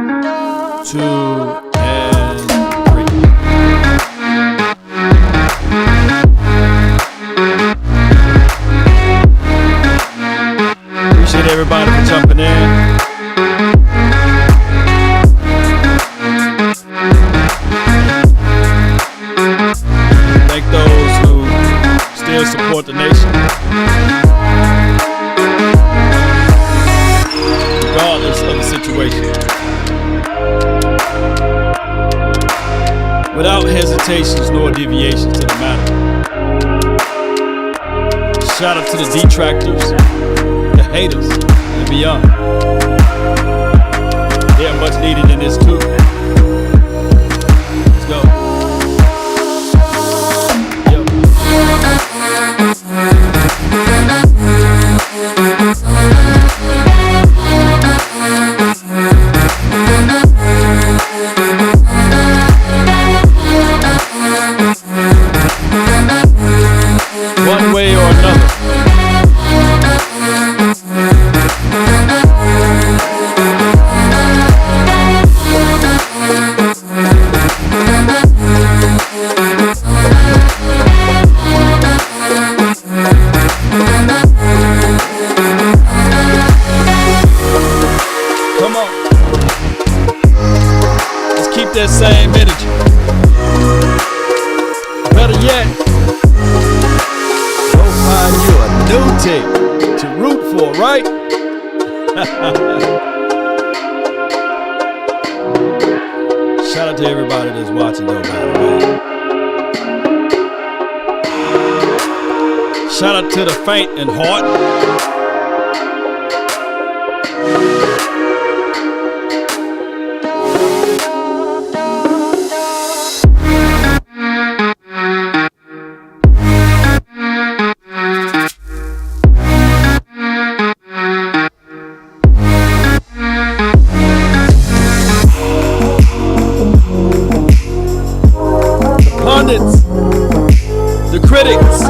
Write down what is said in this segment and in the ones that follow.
2 and 3. Appreciate everybody for jumping in. Thank those who still support the nation, regardless of the situation. Without hesitations nor deviations to the matter. Shout out to the detractors, the haters, and beyond. They are much needed in this too. Let's go. Yep. One way or another. Come on. Let's keep that same energy. Better yet, go find you a new team to root for, right? Shout out to everybody that's watching though, by the way. Shout out to the faint in heart. The critics,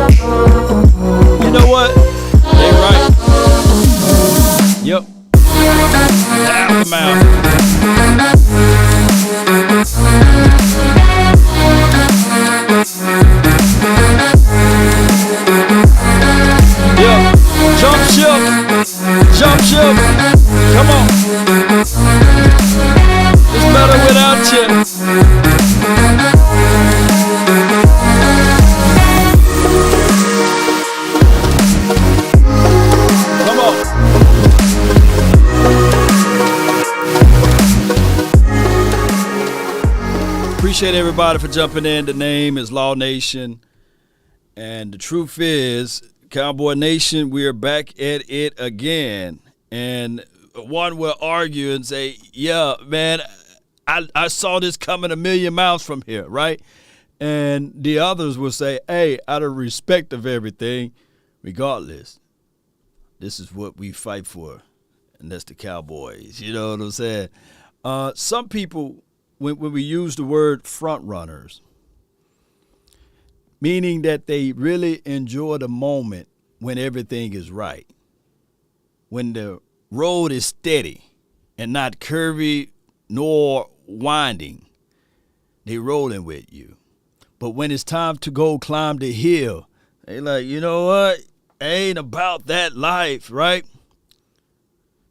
you know what? They right. Yep. Aftermath. Yeah. Jump ship. Jump ship. Come on. It's better without you. Appreciate everybody for jumping in. The name is Law Nation. And the truth is, Cowboy Nation, we are back at it again. And one will argue and say, yeah, man, I saw this coming a million miles from here, right? And the others will say, hey, out of respect of everything, regardless, this is what we fight for. And that's the Cowboys. You know what I'm saying? Some people, when we use the word front runners, meaning that they really enjoy the moment when everything is right, when the road is steady and not curvy nor winding, they rolling with you. But when it's time to go climb the hill, they like, you know what? Ain't about that life, right?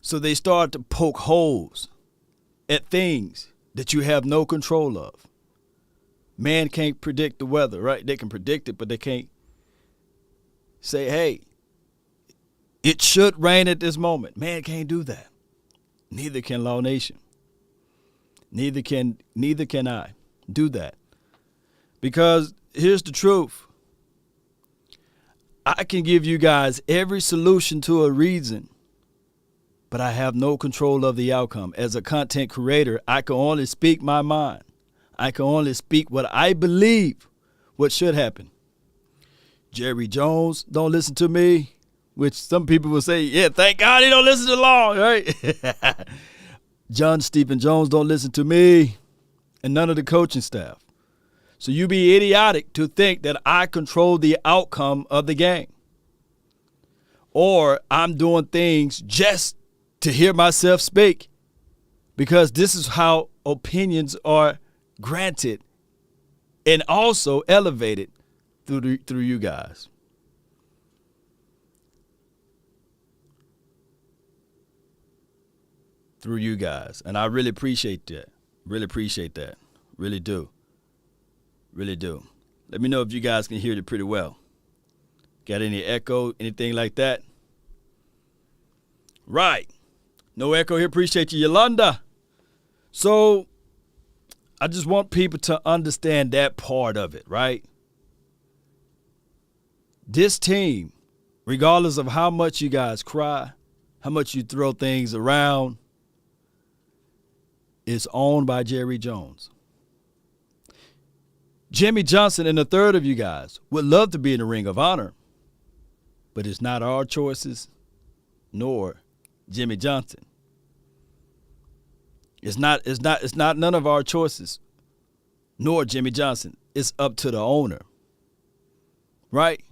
So they start to poke holes at things that you have no control of. Man can't predict the weather, right? They can predict it, but they can't say, hey, it should rain at this moment. Man can't do that. Neither can Law Nation. Neither can I do that. Because here's the truth. I can give you guys every solution to a reason, but I have no control of the outcome. As a content creator, I can only speak my mind. I can only speak what I believe what should happen. Jerry Jones don't listen to me, which some people will say, yeah, thank God he don't listen to Law, right? Stephen Jones don't listen to me, and none of the coaching staff. So you be idiotic to think that I control the outcome of the game, or I'm doing things just to hear myself speak, because this is how opinions are granted and also elevated through you guys. Through you guys. And I really appreciate that. Really appreciate that. Really do. Really do. Let me know if you guys can hear it pretty well. Got any echo, anything like that? Right. No echo here. Appreciate you, Yolanda. So I just want people to understand that part of it, right? This team, regardless of how much you guys cry, how much you throw things around, is owned by Jerry Jones. Jimmy Johnson and a third of you guys would love to be in the Ring of Honor, but it's not our choices, nor Jimmy Johnson. It's not none of our choices, nor Jimmy Johnson. It's up to the owner. Right?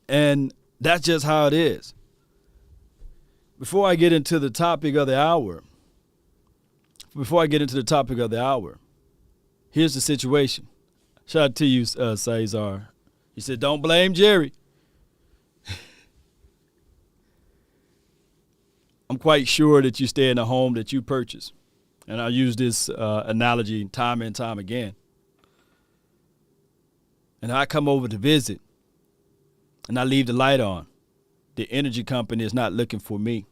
And that's just how it is. Before I get into the topic of the hour, here's the situation. Shout out to you, Cesar. He said, don't blame Jerry. I'm quite sure that you stay in the home that you purchased. And I use this analogy time and time again. And I come over to visit, and I leave the light on. The energy company is not looking for me.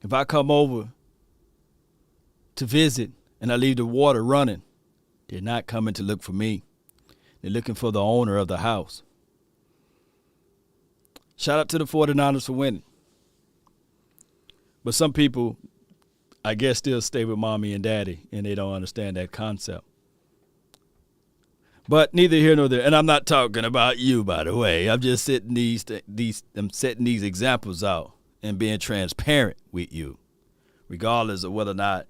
If I come over to visit and I leave the water running, they're not coming to look for me. They're looking for the owner of the house. Shout out to the 49ers for winning. But some people, I guess, still stay with mommy and daddy, and they don't understand that concept. But neither here nor there. And I'm not talking about you, by the way. I'm just setting I'm setting these examples out and being transparent with you, regardless of whether or not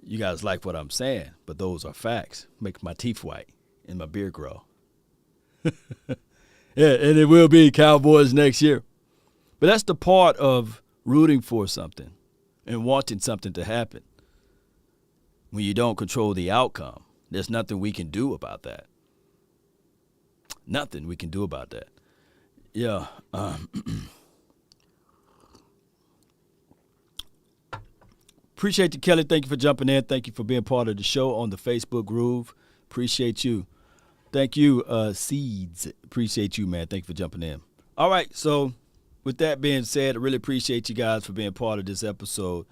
you guys like what I'm saying. But those are facts. Makes my teeth white and my beard grow. Yeah, and it will be Cowboys next year. But that's the part of rooting for something and wanting something to happen. When you don't control the outcome, there's nothing we can do about that. Nothing we can do about that. Yeah. Appreciate you, Kelly. Thank you for jumping in. Thank you for being part of the show on the Facebook Groove. Appreciate you. Thank you, Seeds. Appreciate you, man. Thank you for jumping in. All right, so with that being said, I really appreciate you guys for being part of this episode.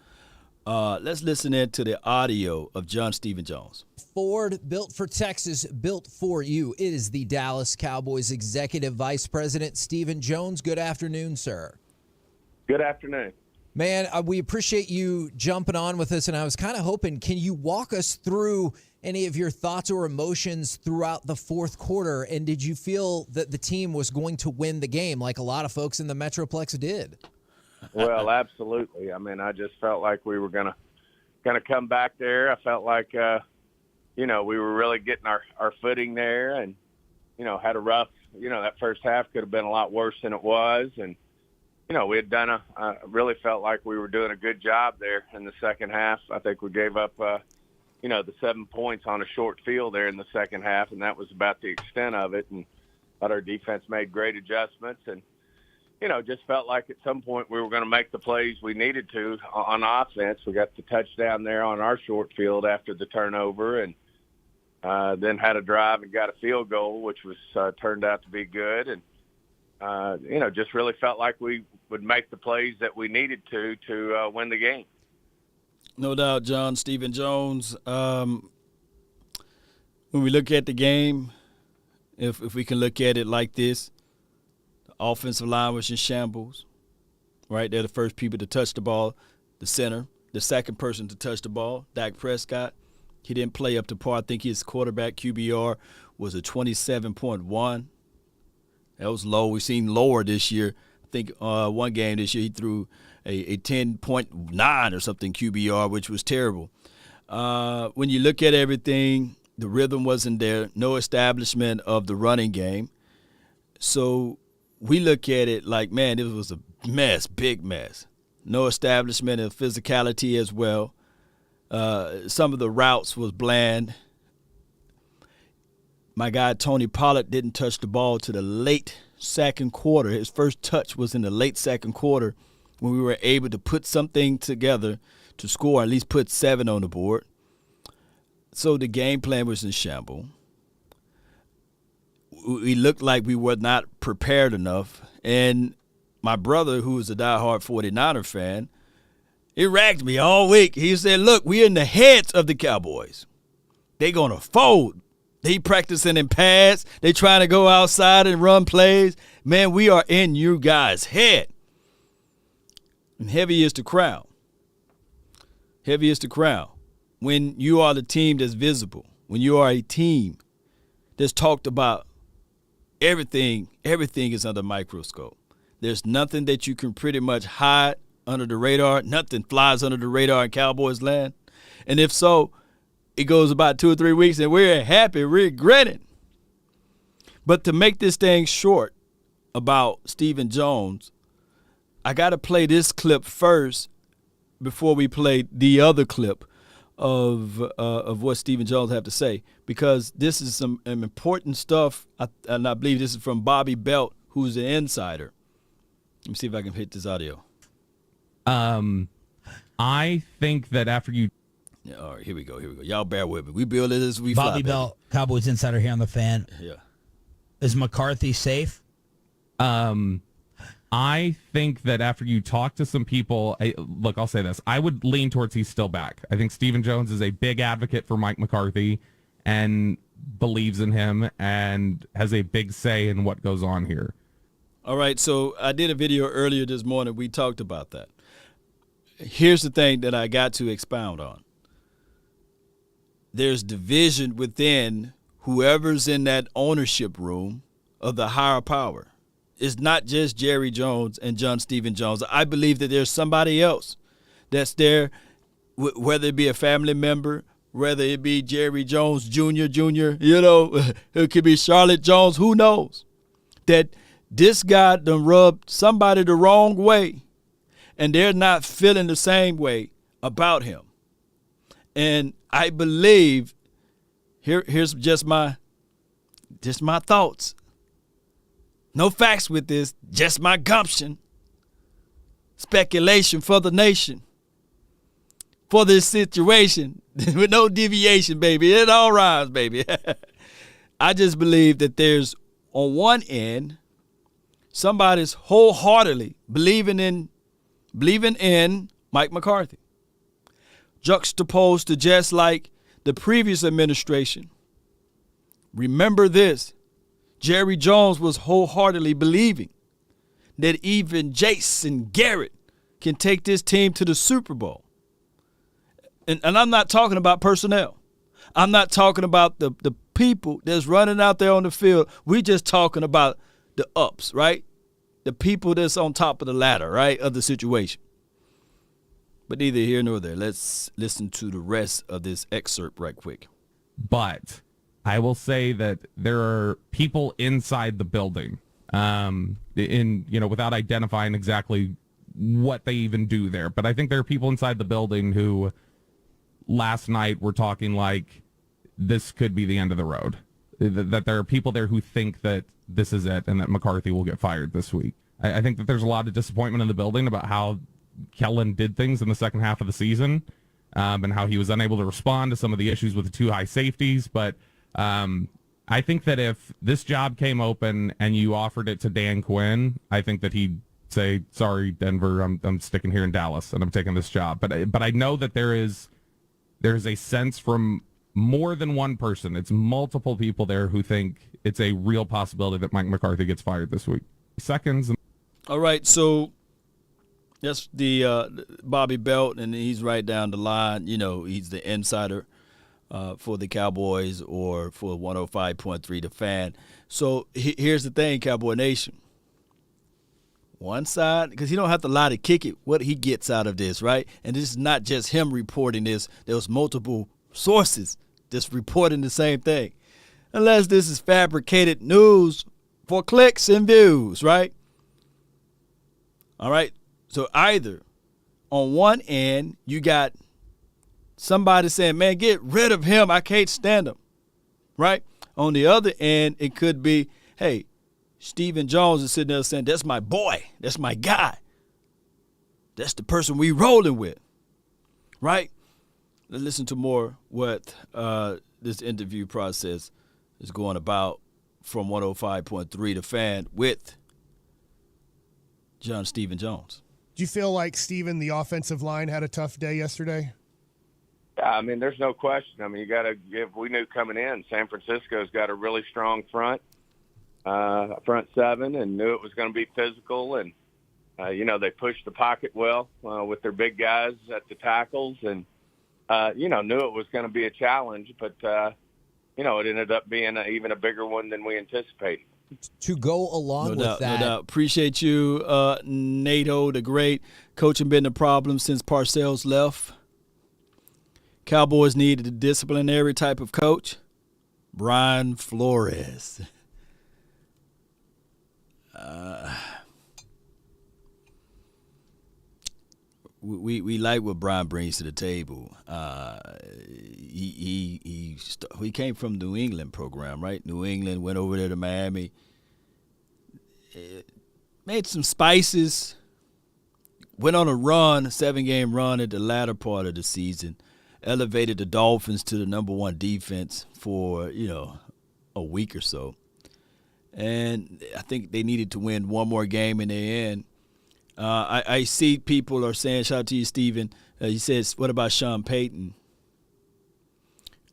Let's listen in to the audio of John Stephen Jones. Ford, built for Texas, built for you. It is the Dallas Cowboys Executive Vice President, Stephen Jones. Good afternoon, sir. Good afternoon. Man, we appreciate you jumping on with us, and I was kind of hoping, can you walk us through any of your thoughts or emotions throughout the fourth quarter, and did you feel that the team was going to win the game like a lot of folks in the Metroplex did? Well, absolutely. I mean, I just felt like we were gonna come back there. I felt like, we were really getting our footing there, and, had a rough, that first half could have been a lot worse than it was. And, we had done really felt like we were doing a good job there in the second half. I think we gave up, the 7 points on a short field there in the second half, and that was about the extent of it. And I thought our defense made great adjustments, and, just felt like at some point we were going to make the plays we needed to on offense. We got the touchdown there on our short field after the turnover, and then had a drive and got a field goal, which was turned out to be good. And, just really felt like we would make the plays that we needed to win the game. No doubt, John Stephen Jones. When we look at the game, if we can look at it like this, the offensive line was in shambles, right? They're the first people to touch the ball, the center. The second person to touch the ball, Dak Prescott. He didn't play up to par. I think his quarterback QBR was a 27.1. That was low. We've seen lower this year. I think one game this year he threw a 10.9 or something QBR, which was terrible. When you look at everything, the rhythm wasn't there. No establishment of the running game. So we look at it like, man, this was a mess, big mess. no establishment of physicality as well. Some of the routes was bland. My guy Tony Pollard didn't touch the ball to the late second quarter. His first touch was in the late second quarter when we were able to put something together to score, at least put 7 on the board. So the game plan was in shambles. We looked like we were not prepared enough. And my brother, who is a diehard 49er fan, he ragged me all week. He said, look, we're in the heads of the Cowboys. They're going to fold. They practicing in pads. They trying to go outside and run plays. Man, we are in you guys' head. And heavy is the crowd. Heavy is the crowd. When you are the team that's visible, when you are a team that's talked about, everything is under a microscope. There's nothing that you can pretty much hide under the radar. Nothing flies under the radar in Cowboys land. And if so, it goes about 2 or 3 weeks and we're happy, regretting. But to make this thing short about Stephen Jones, I got to play this clip first before we play the other clip of what Stephen Jones have to say, because this is some important stuff, and I believe this is from Bobby Belt, who's an insider. Let me see if I can hit this audio. I think that after you... Yeah, all right, here we go. Y'all bear with me. We build it as we fly, Bobby Belt, Cowboys insider here on the Fan. Yeah. Is McCarthy safe? I think that after you talk to some people, look, I'll say this. I would lean towards he's still back. I think Stephen Jones is a big advocate for Mike McCarthy and believes in him and has a big say in what goes on here. All right, so I did a video earlier this morning. We talked about that. Here's the thing that I got to expound on. There's division within whoever's in that ownership room of the higher power. It's not just Jerry Jones and John Stephen Jones. I believe that there's somebody else that's there, whether it be a family member, whether it be Jerry Jones Jr., it could be Charlotte Jones, who knows, that this guy done rubbed somebody the wrong way, and they're not feeling the same way about him. And I believe, here's just my thoughts. No facts with this, just my gumption. Speculation for the nation. For this situation, with no deviation, baby. It all rhymes, baby. I just believe that there's, on one end, somebody's wholeheartedly believing in Mike McCarthy. Juxtaposed to just like the previous administration. Remember this. Jerry Jones was wholeheartedly believing that even Jason Garrett can take this team to the Super Bowl. And I'm not talking about personnel. I'm not talking about the people that's running out there on the field. We're just talking about the ups, right? The people that's on top of the ladder, right, of the situation. But neither here nor there. Let's listen to the rest of this excerpt right quick. But I will say that there are people inside the building, without identifying exactly what they even do there. But I think there are people inside the building who last night were talking like this could be the end of the road. That there are people there who think that this is it and that McCarthy will get fired this week. I think that there's a lot of disappointment in the building about how Kellen did things in the second half of the season and how he was unable to respond to some of the issues with the 2 high safeties. But I think that if this job came open and you offered it to Dan Quinn, I think that he'd say, sorry, Denver, I'm sticking here in Dallas and I'm taking this job. But I know that there's a sense from more than one person. It's multiple people there who think it's a real possibility that Mike McCarthy gets fired this week. Seconds. All right, so that's the Bobby Belt, and he's right down the line. He's the insider for the Cowboys or for 105.3 The Fan. So here's the thing, Cowboy Nation. One side, because he don't have to lie to kick it, what he gets out of this, right? And this is not just him reporting this. There was multiple sources just reporting the same thing. Unless this is fabricated news for clicks and views, right? All right. So either on one end, you got somebody saying, man, get rid of him. I can't stand him. Right? On the other end, it could be, hey, Stephen Jones is sitting there saying, that's my boy. That's my guy. That's the person we rolling with. Right? Let's listen to more what this interview process is going about from 105.3 The Fan with John Stephen Jones. Do you feel like, Stephen, the offensive line had a tough day yesterday? Yeah, I mean, there's no question. I mean, you got to give. We knew coming in, San Francisco's got a really strong front seven, and knew it was going to be physical. And they pushed the pocket well with their big guys at the tackles, and knew it was going to be a challenge. But it ended up being even a bigger one than we anticipated. To go along with that. No doubt. Appreciate you, NATO, the great. Coaching been the problem since Parcells left. Cowboys needed a disciplinary type of coach. Brian Flores. We like what Brian brings to the table. He came from New England program, right? New England, went over there to Miami, made some spices, went on a 7-game run at the latter part of the season, elevated the Dolphins to the number one defense for, a week or so. And I think they needed to win one more game in the end. I see people are saying, shout out to you, Stephen. He says, what about Sean Payton?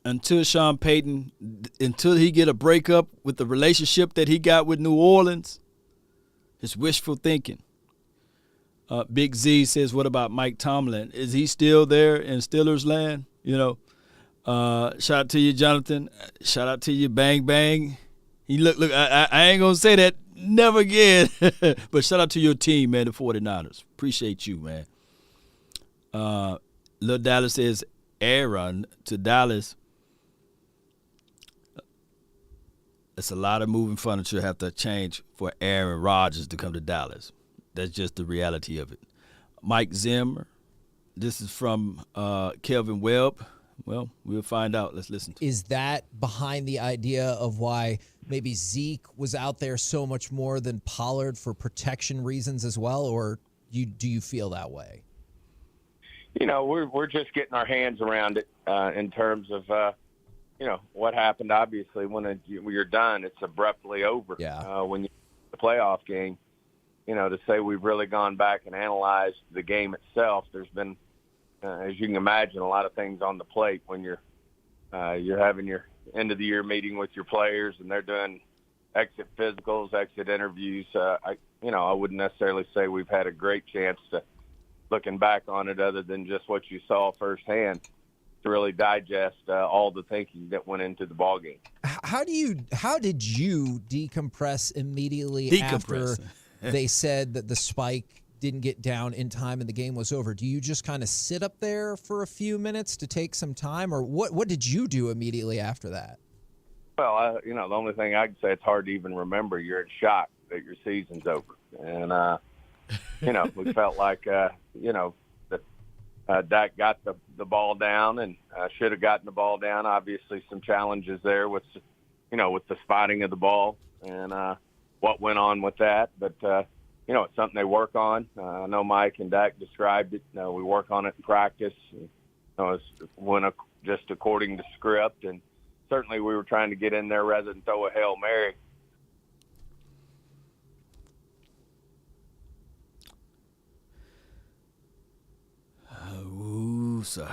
Until he get a breakup with the relationship that he got with New Orleans, it's wishful thinking. Big Z says, what about Mike Tomlin? Is he still there in Steelers land? Shout out to you, Jonathan. Shout out to you, Bang Bang. Look, I ain't going to say that never again. But shout out to your team, man, the 49ers. Appreciate you, man. Lil Dallas says, Aaron to Dallas. It's a lot of moving furniture have to change for Aaron Rodgers to come to Dallas. That's just the reality of it. Mike Zimmer. This is from Kelvin Webb. Well, we'll find out. Let's listen. Is that behind the idea of why maybe Zeke was out there so much more than Pollard for protection reasons as well, or do you feel that way? We're just getting our hands around it in terms of what happened. Obviously, when you're done, it's abruptly over. Yeah. When you the playoff game, to say we've really gone back and analyzed the game itself, there's been, as you can imagine, a lot of things on the plate when you're having your end of the year meeting with your players and they're doing exit physicals, exit interviews. I wouldn't necessarily say we've had a great chance to, looking back on it, other than just what you saw firsthand, to really digest all the thinking that went into the ball game. How did you decompress immediately after they said that the spike didn't get down in time and the game was over? Do you just kind of sit up there for a few minutes to take some time, or what did you do immediately after that? Well, the only thing I can say, it's hard to even remember. You're in shock that your season's over. And, we felt like, Dak got the ball down and should have gotten the ball down. Obviously some challenges there with the spotting of the ball and what went on with that. But, it's something they work on. I know Mike and Dak described it. We work on it in practice. It went just according to script. And certainly we were trying to get in there rather than throw a Hail Mary.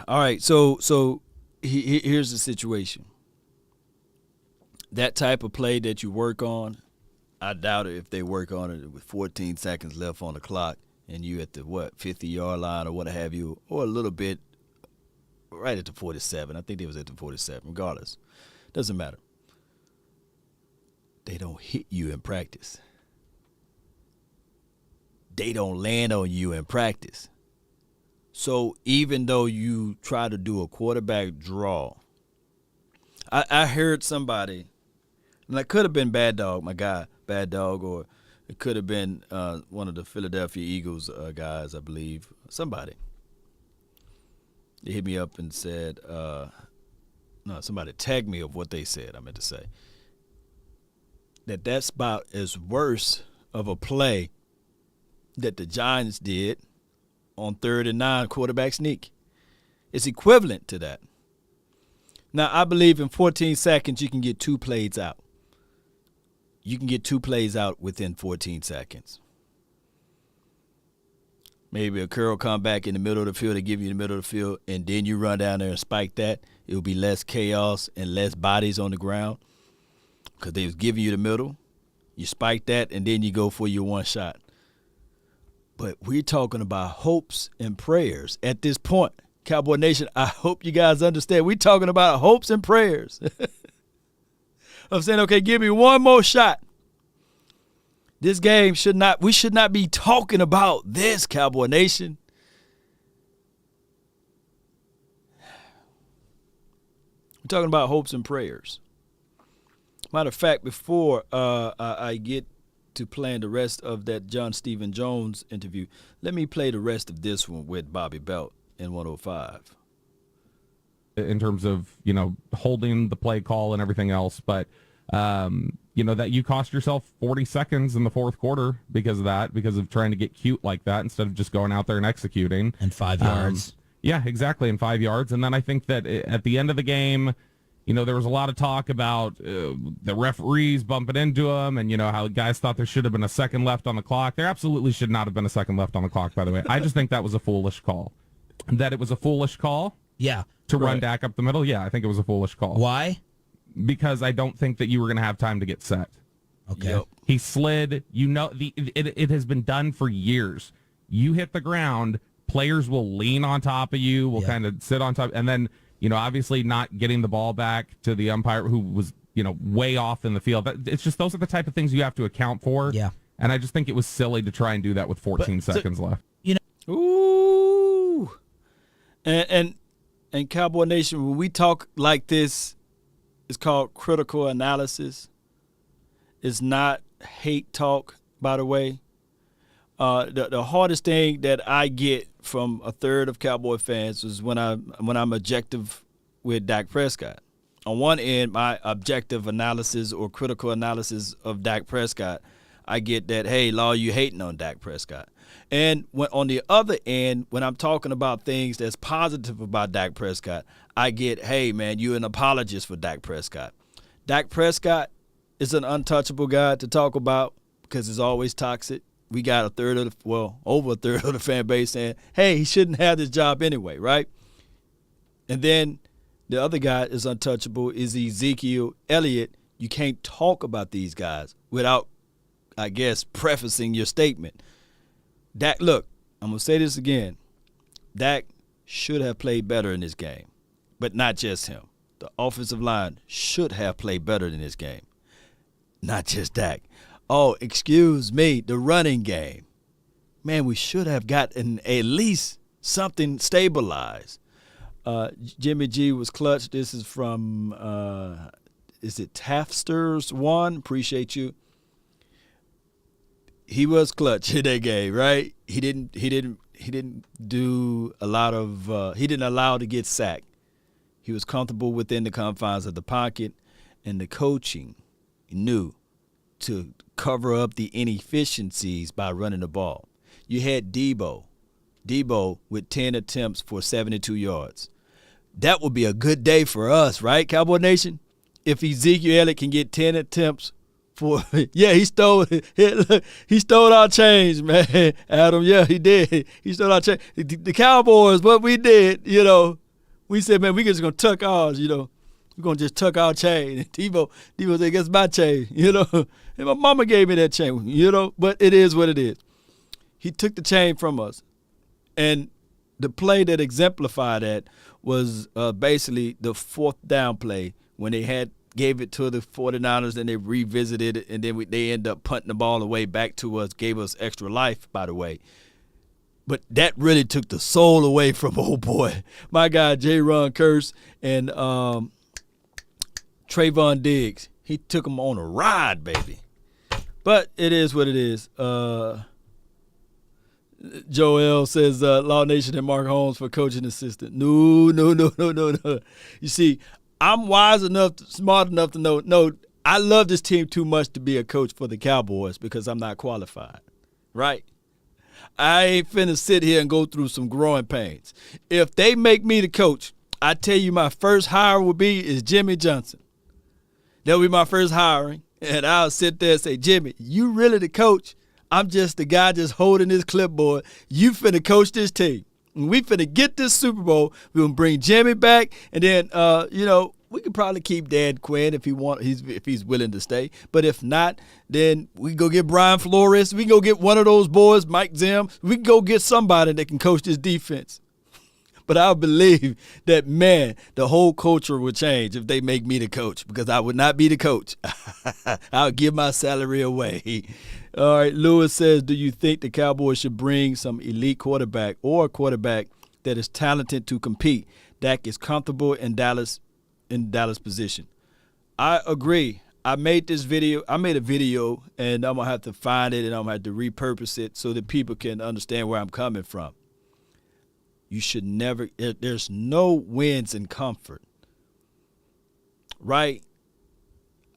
All right, so here's the situation. That type of play that you work on, I doubt it if they work on it with 14 seconds left on the clock and you at the 50-yard line or what have you, or a little bit right at the 47. I think they was at the 47. Regardless, doesn't matter. They don't hit you in practice. They don't land on you in practice. So even though you try to do a quarterback draw, I heard somebody, and that could have been Bad Dog, my guy, Bad Dog, or it could have been one of the Philadelphia Eagles guys, I believe, somebody. They hit me up and said, no, somebody tagged me of what they said, I meant to say. That's about as worse of a play that the Giants did on 3rd and 9 quarterback sneak. It's equivalent to that. Now, I believe in 14 seconds you can get 2 plays out. You can get 2 plays out within 14 seconds. Maybe a curl come back in the middle of the field, they give you the middle of the field, and then you run down there and spike that. It will be less chaos and less bodies on the ground because they was giving you the middle. You spike that, and then you go for your one shot. But we're talking about hopes and prayers at this point. Cowboy Nation, I hope you guys understand. We're talking about hopes and prayers. I'm saying, okay, give me one more shot. This game we should not be talking about this, Cowboy Nation. We're talking about hopes and prayers. Matter of fact, before I get to playing the rest of that John Stephen Jones interview, let me play the rest of this one with Bobby Belt in 105. In terms of, holding the play call and everything else, but that you cost yourself 40 seconds in the fourth quarter because of trying to get cute like that instead of just going out there and executing. And 5 yards. Yeah, exactly, and 5 yards. And then I think that at the end of the game, there was a lot of talk about the referees bumping into him and, how guys thought there should have been a second left on the clock. There absolutely should not have been a second left on the clock, by the way. I just think that was a foolish call. That it was a foolish call? Yeah. To run Dak up the middle? Yeah, I think it was a foolish call. Why? Because I don't think that you were going to have time to get set. Okay. Yep. He slid. It has been done for years. You hit the ground, players will lean on top of you, will kind of sit on top, and then, obviously not getting the ball back to the umpire who was, way off in the field. It's just those are the type of things you have to account for. Yeah. And I just think it was silly to try and do that with 14 seconds left. Ooh. And Cowboy Nation, when we talk like this, it's called critical analysis. It's not hate talk, by the way. The hardest thing that I get from a third of Cowboy fans is when I'm objective with Dak Prescott. On one end, my objective analysis or critical analysis of Dak Prescott, I get that, hey, Law, you hating on Dak Prescott. And on the other end, when I'm talking about things that's positive about Dak Prescott, I get, hey, man, you're an apologist for Dak Prescott. Dak Prescott is an untouchable guy to talk about because it's always toxic. We got over a third of the fan base saying, hey, he shouldn't have this job anyway, right? And then the other guy is untouchable is Ezekiel Elliott. You can't talk about these guys without, I guess, prefacing your statement. Dak, look, I'm going to say this again. Dak should have played better in this game, but not just him. The offensive line should have played better in this game, not just Dak. Oh, excuse me, the running game. Man, we should have gotten at least something stabilized. Jimmy G was clutch. This is from, is it Taftster's one? Appreciate you. He was clutch in that game, right? He didn't do a lot of he didn't allow to get sacked. He was comfortable within the confines of the pocket, and the coaching knew to cover up the inefficiencies by running the ball. You had Debo with 10 attempts for 72 yards. That would be a good day for us, right, Cowboy Nation? If Ezekiel Elliott can get 10 attempts he stole our change, man. Adam, yeah, he did. He stole our change. The Cowboys, what we did, we said, man, we just gonna tuck ours, we're gonna just tuck our chain. And Debo said, that's my chain, And my mama gave me that chain, but it is what it is. He took the chain from us. And the play that exemplified that was basically the fourth down play when they gave it to the 49ers, and they revisited it, and then they end up punting the ball away back to us, gave us extra life, by the way. But that really took the soul away from, oh, boy, my guy J-Ron Curse and Trayvon Diggs. He took them on a ride, baby. But it is what it is. Joel says, Law Nation and Mark Holmes for coaching assistant. No. You see, I'm wise enough, smart enough to know, no, I love this team too much to be a coach for the Cowboys because I'm not qualified, right? I ain't finna sit here and go through some growing pains. If they make me the coach, I tell you my first hire will be is Jimmy Johnson. That'll be my first hiring, and I'll sit there and say, Jimmy, you really the coach? I'm just the guy just holding this clipboard. You finna coach this team. And we finna get this Super Bowl. We're gonna bring Jimmy back, and then we could probably keep Dan Quinn if he's willing to stay. But if not, then we can go get Brian Flores. We can go get one of those boys, Mike Zim. We can go get somebody that can coach this defense. But I believe that, man, the whole culture will change if they make me the coach because I would not be the coach. I'll give my salary away. All right, Lewis says, do you think the Cowboys should bring some elite quarterback or a quarterback that is talented to compete? Dak is comfortable in Dallas position. I agree. I made a video, and I'm going to have to find it, and I'm going to have to repurpose it so that people can understand where I'm coming from. You should never – there's no wins in comfort, right?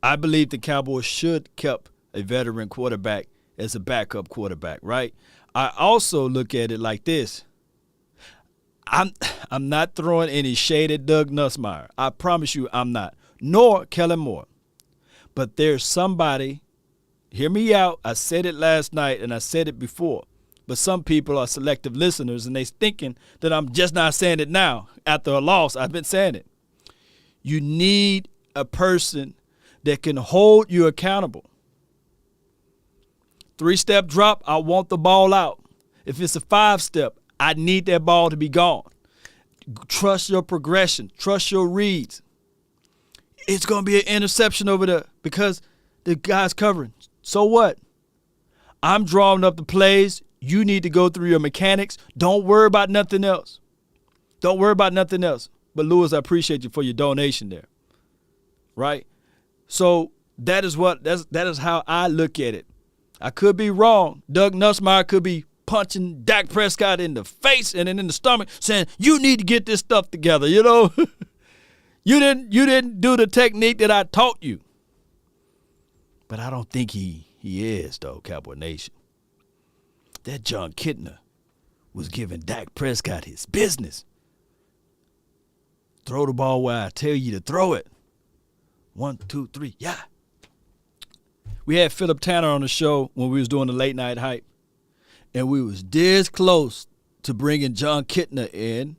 I believe the Cowboys should kept a veteran quarterback as a backup quarterback, right? I also look at it like this. I'm not throwing any shade at Doug Nussmeier. I promise you I'm not, nor Kellen Moore. But there's somebody – hear me out. I said it last night, and I said it before. But some people are selective listeners, and they're thinking that I'm just not saying it now. After a loss, I've been saying it. You need a person that can hold you accountable. 3-step drop, I want the ball out. If it's a 5-step, I need that ball to be gone. Trust your progression. Trust your reads. It's going to be an interception over there because the guy's covering. So what? I'm drawing up the plays. You need to go through your mechanics. Don't worry about nothing else. Don't worry about nothing else. But, Lewis, I appreciate you for your donation there. Right? So that is how I look at it. I could be wrong. Doug Nussmeier could be punching Dak Prescott in the face and then in the stomach saying, you need to get this stuff together, you know. You didn't do the technique that I taught you. But I don't think he is, though, Cowboy Nation. That John Kitna was giving Dak Prescott his business. Throw the ball where I tell you to throw it. 1, 2, 3, yeah. We had Philip Tanner on the show when we was doing the late night hype, and we was this close to bringing John Kitna in,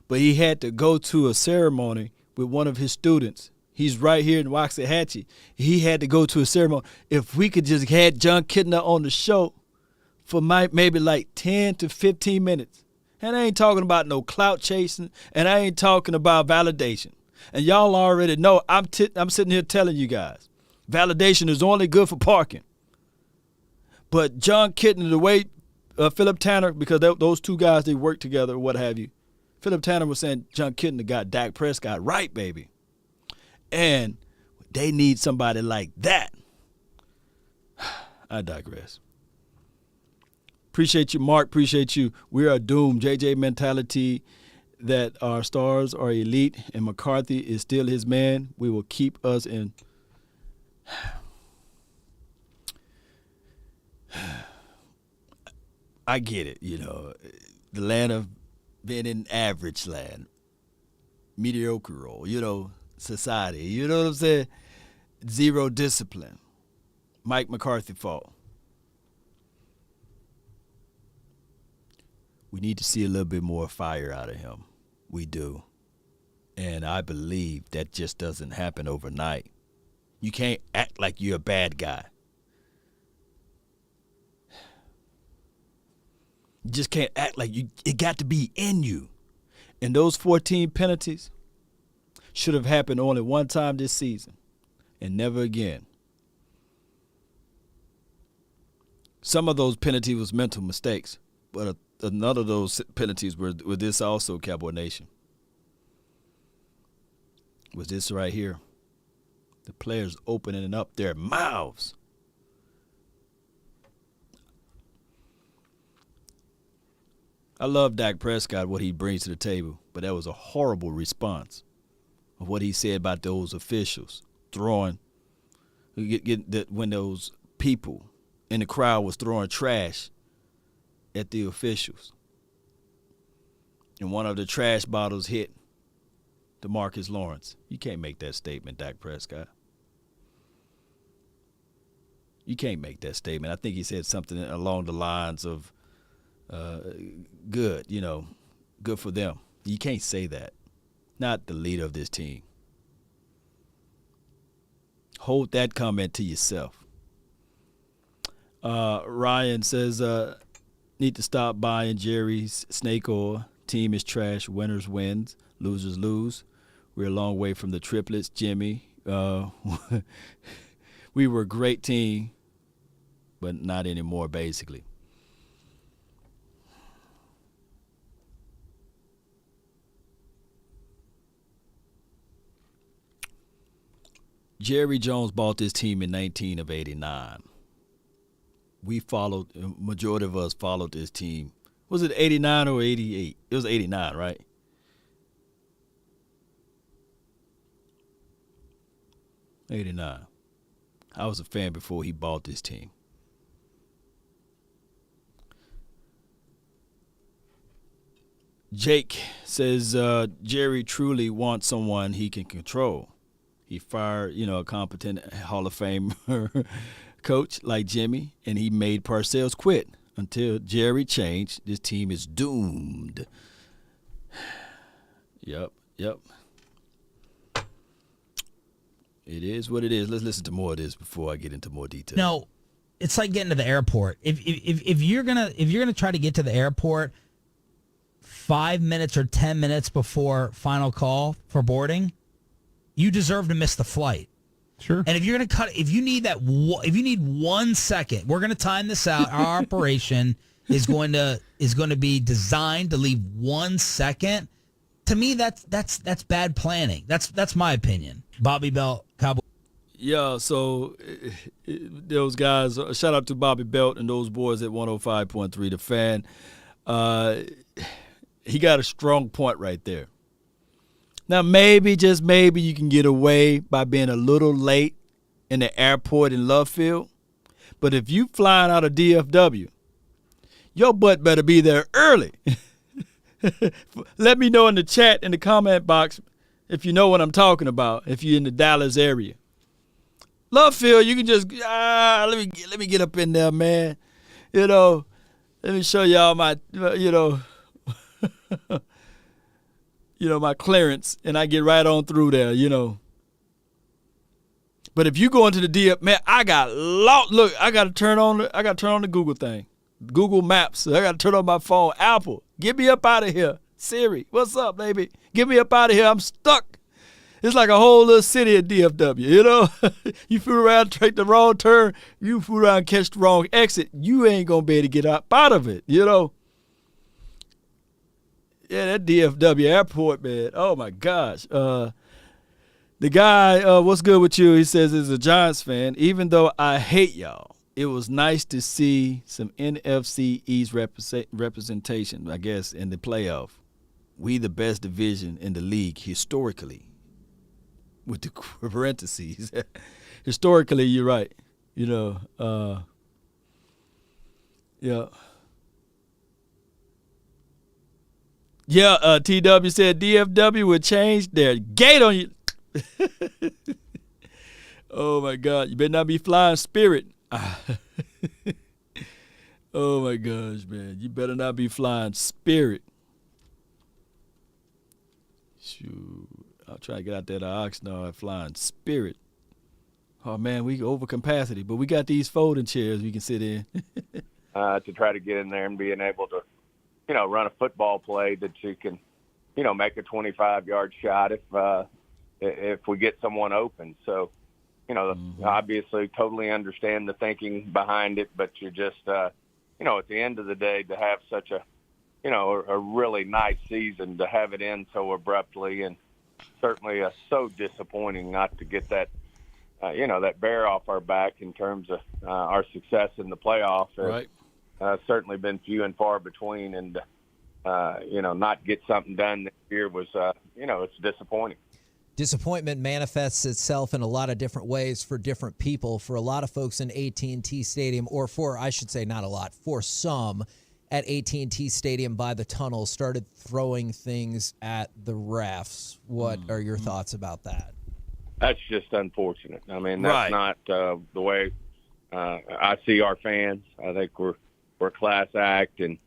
but he had to go to a ceremony with one of his students. He's right here in Waxahachie. He had to go to a ceremony. If we could just had John Kitna on the show for maybe like 10 to 15 minutes. And I ain't talking about no clout chasing, and I ain't talking about validation. And y'all already know I'm sitting here telling you guys, validation is only good for parking. But John Kitna, the way Philip Tanner, because those two guys, they work together, what have you. Philip Tanner was saying John Kitna got Dak Prescott right, baby. And they need somebody like that. I digress. Appreciate you, Mark. Appreciate you. We are doomed. JJ mentality that our stars are elite and McCarthy is still his man. We will keep us in. I get it, you know. The land of being in average land. Mediocre role, you know, society. You know what I'm saying? Zero discipline. Mike McCarthy fault. We need to see a little bit more fire out of him. We do. And I believe that just doesn't happen overnight. You can't act like you're a bad guy. You just can't act like you. It got to be in you. And those 14 penalties should have happened only one time this season and never again. Some of those penalties was mental mistakes, but none of those penalties were this also, Cowboy Nation. Was this right here. The players opening up their mouths. I love Dak Prescott, what he brings to the table, but that was a horrible response of what he said about those officials throwing, when those people in the crowd was throwing trash at the officials. And one of the trash bottles hit DeMarcus Lawrence. You can't make that statement, Dak Prescott. You can't make that statement. I think he said something along the lines of, good for them. You can't say that. Not the leader of this team. Hold that comment to yourself. Ryan says, need to stop buying Jerry's snake oil. Team is trash. Winners wins. Losers lose. We're a long way from the triplets. Jimmy, we were a great team, but not anymore, basically. Jerry Jones bought this team in 1989. We followed, majority of us followed this team. Was it 89 or 88? It was 89, right? '89. I was a fan before he bought this team. Jake says Jerry truly wants someone he can control. He fired, a competent Hall of Fame coach like Jimmy, and he made Parcells quit. Until Jerry changed, this team is doomed. Yep. It is what it is. Let's listen to more of this before I get into more detail. No, it's like getting to the airport. If you're gonna try to get to the airport 5 minutes or 10 minutes before final call for boarding, you deserve to miss the flight. Sure. And if you're gonna if you need 1 second, we're gonna time this out. Our operation is going to be designed to leave 1 second. To me, that's bad planning. That's my opinion. Bobby Belt, Cowboys. Yeah, so those guys, shout out to Bobby Belt and those boys at 105.3 The Fan. He got a strong point right there. Now, maybe, just maybe, you can get away by being a little late in the airport in Love Field. But if you flying out of DFW, your butt better be there early. Let me know in the chat, in the comment box, if you know what I'm talking about, if you're in the Dallas area. Love Field, you can just, let me get up in there, man. Let me show y'all my, my clearance, and I get right on through there, But if you go into the DF, man, I got to turn on the Google thing. Google Maps. I got to turn on my phone. Apple, get me up out of here. Siri, what's up, baby? Get me up out of here. I'm stuck. It's like a whole little city at DFW, You fool around, take the wrong turn. You fool around, catch the wrong exit. You ain't going to be able to get up out of it, Yeah, that DFW airport, man. Oh, my gosh. The guy, what's good with you? He says he's a Giants fan. Even though I hate y'all, it was nice to see some NFC East representation, I guess, in the playoff. We the best division in the league historically. With the parentheses. Historically, you're right. Yeah. Yeah, TW said DFW would change their gate on you. Oh, my God. You better not be flying Spirit. Oh, my gosh, man. You better not be flying Spirit. Shoot. I'll try to get out there to Oxnard flying Spirit. Oh, man, we over capacity, but we got these folding chairs we can sit in. To try to get in there and being able to, run a football play that you can, make a 25-yard shot if we get someone open. So, obviously totally understand the thinking behind it, but you're just, at the end of the day, to have such a really nice season, to have it end so abruptly, and certainly so disappointing not to get that, that bear off our back in terms of our success in the playoffs. Right. Certainly been few and far between, and not get something done this year was, it's disappointing. Disappointment manifests itself in a lot of different ways for different people. For a lot of folks in AT&T Stadium, or for, I should say not a lot, for some at AT&T Stadium by the tunnel, started throwing things at the refs. What are your thoughts about that? That's just unfortunate. I mean, that's not the way I see our fans. I think we're a class act, and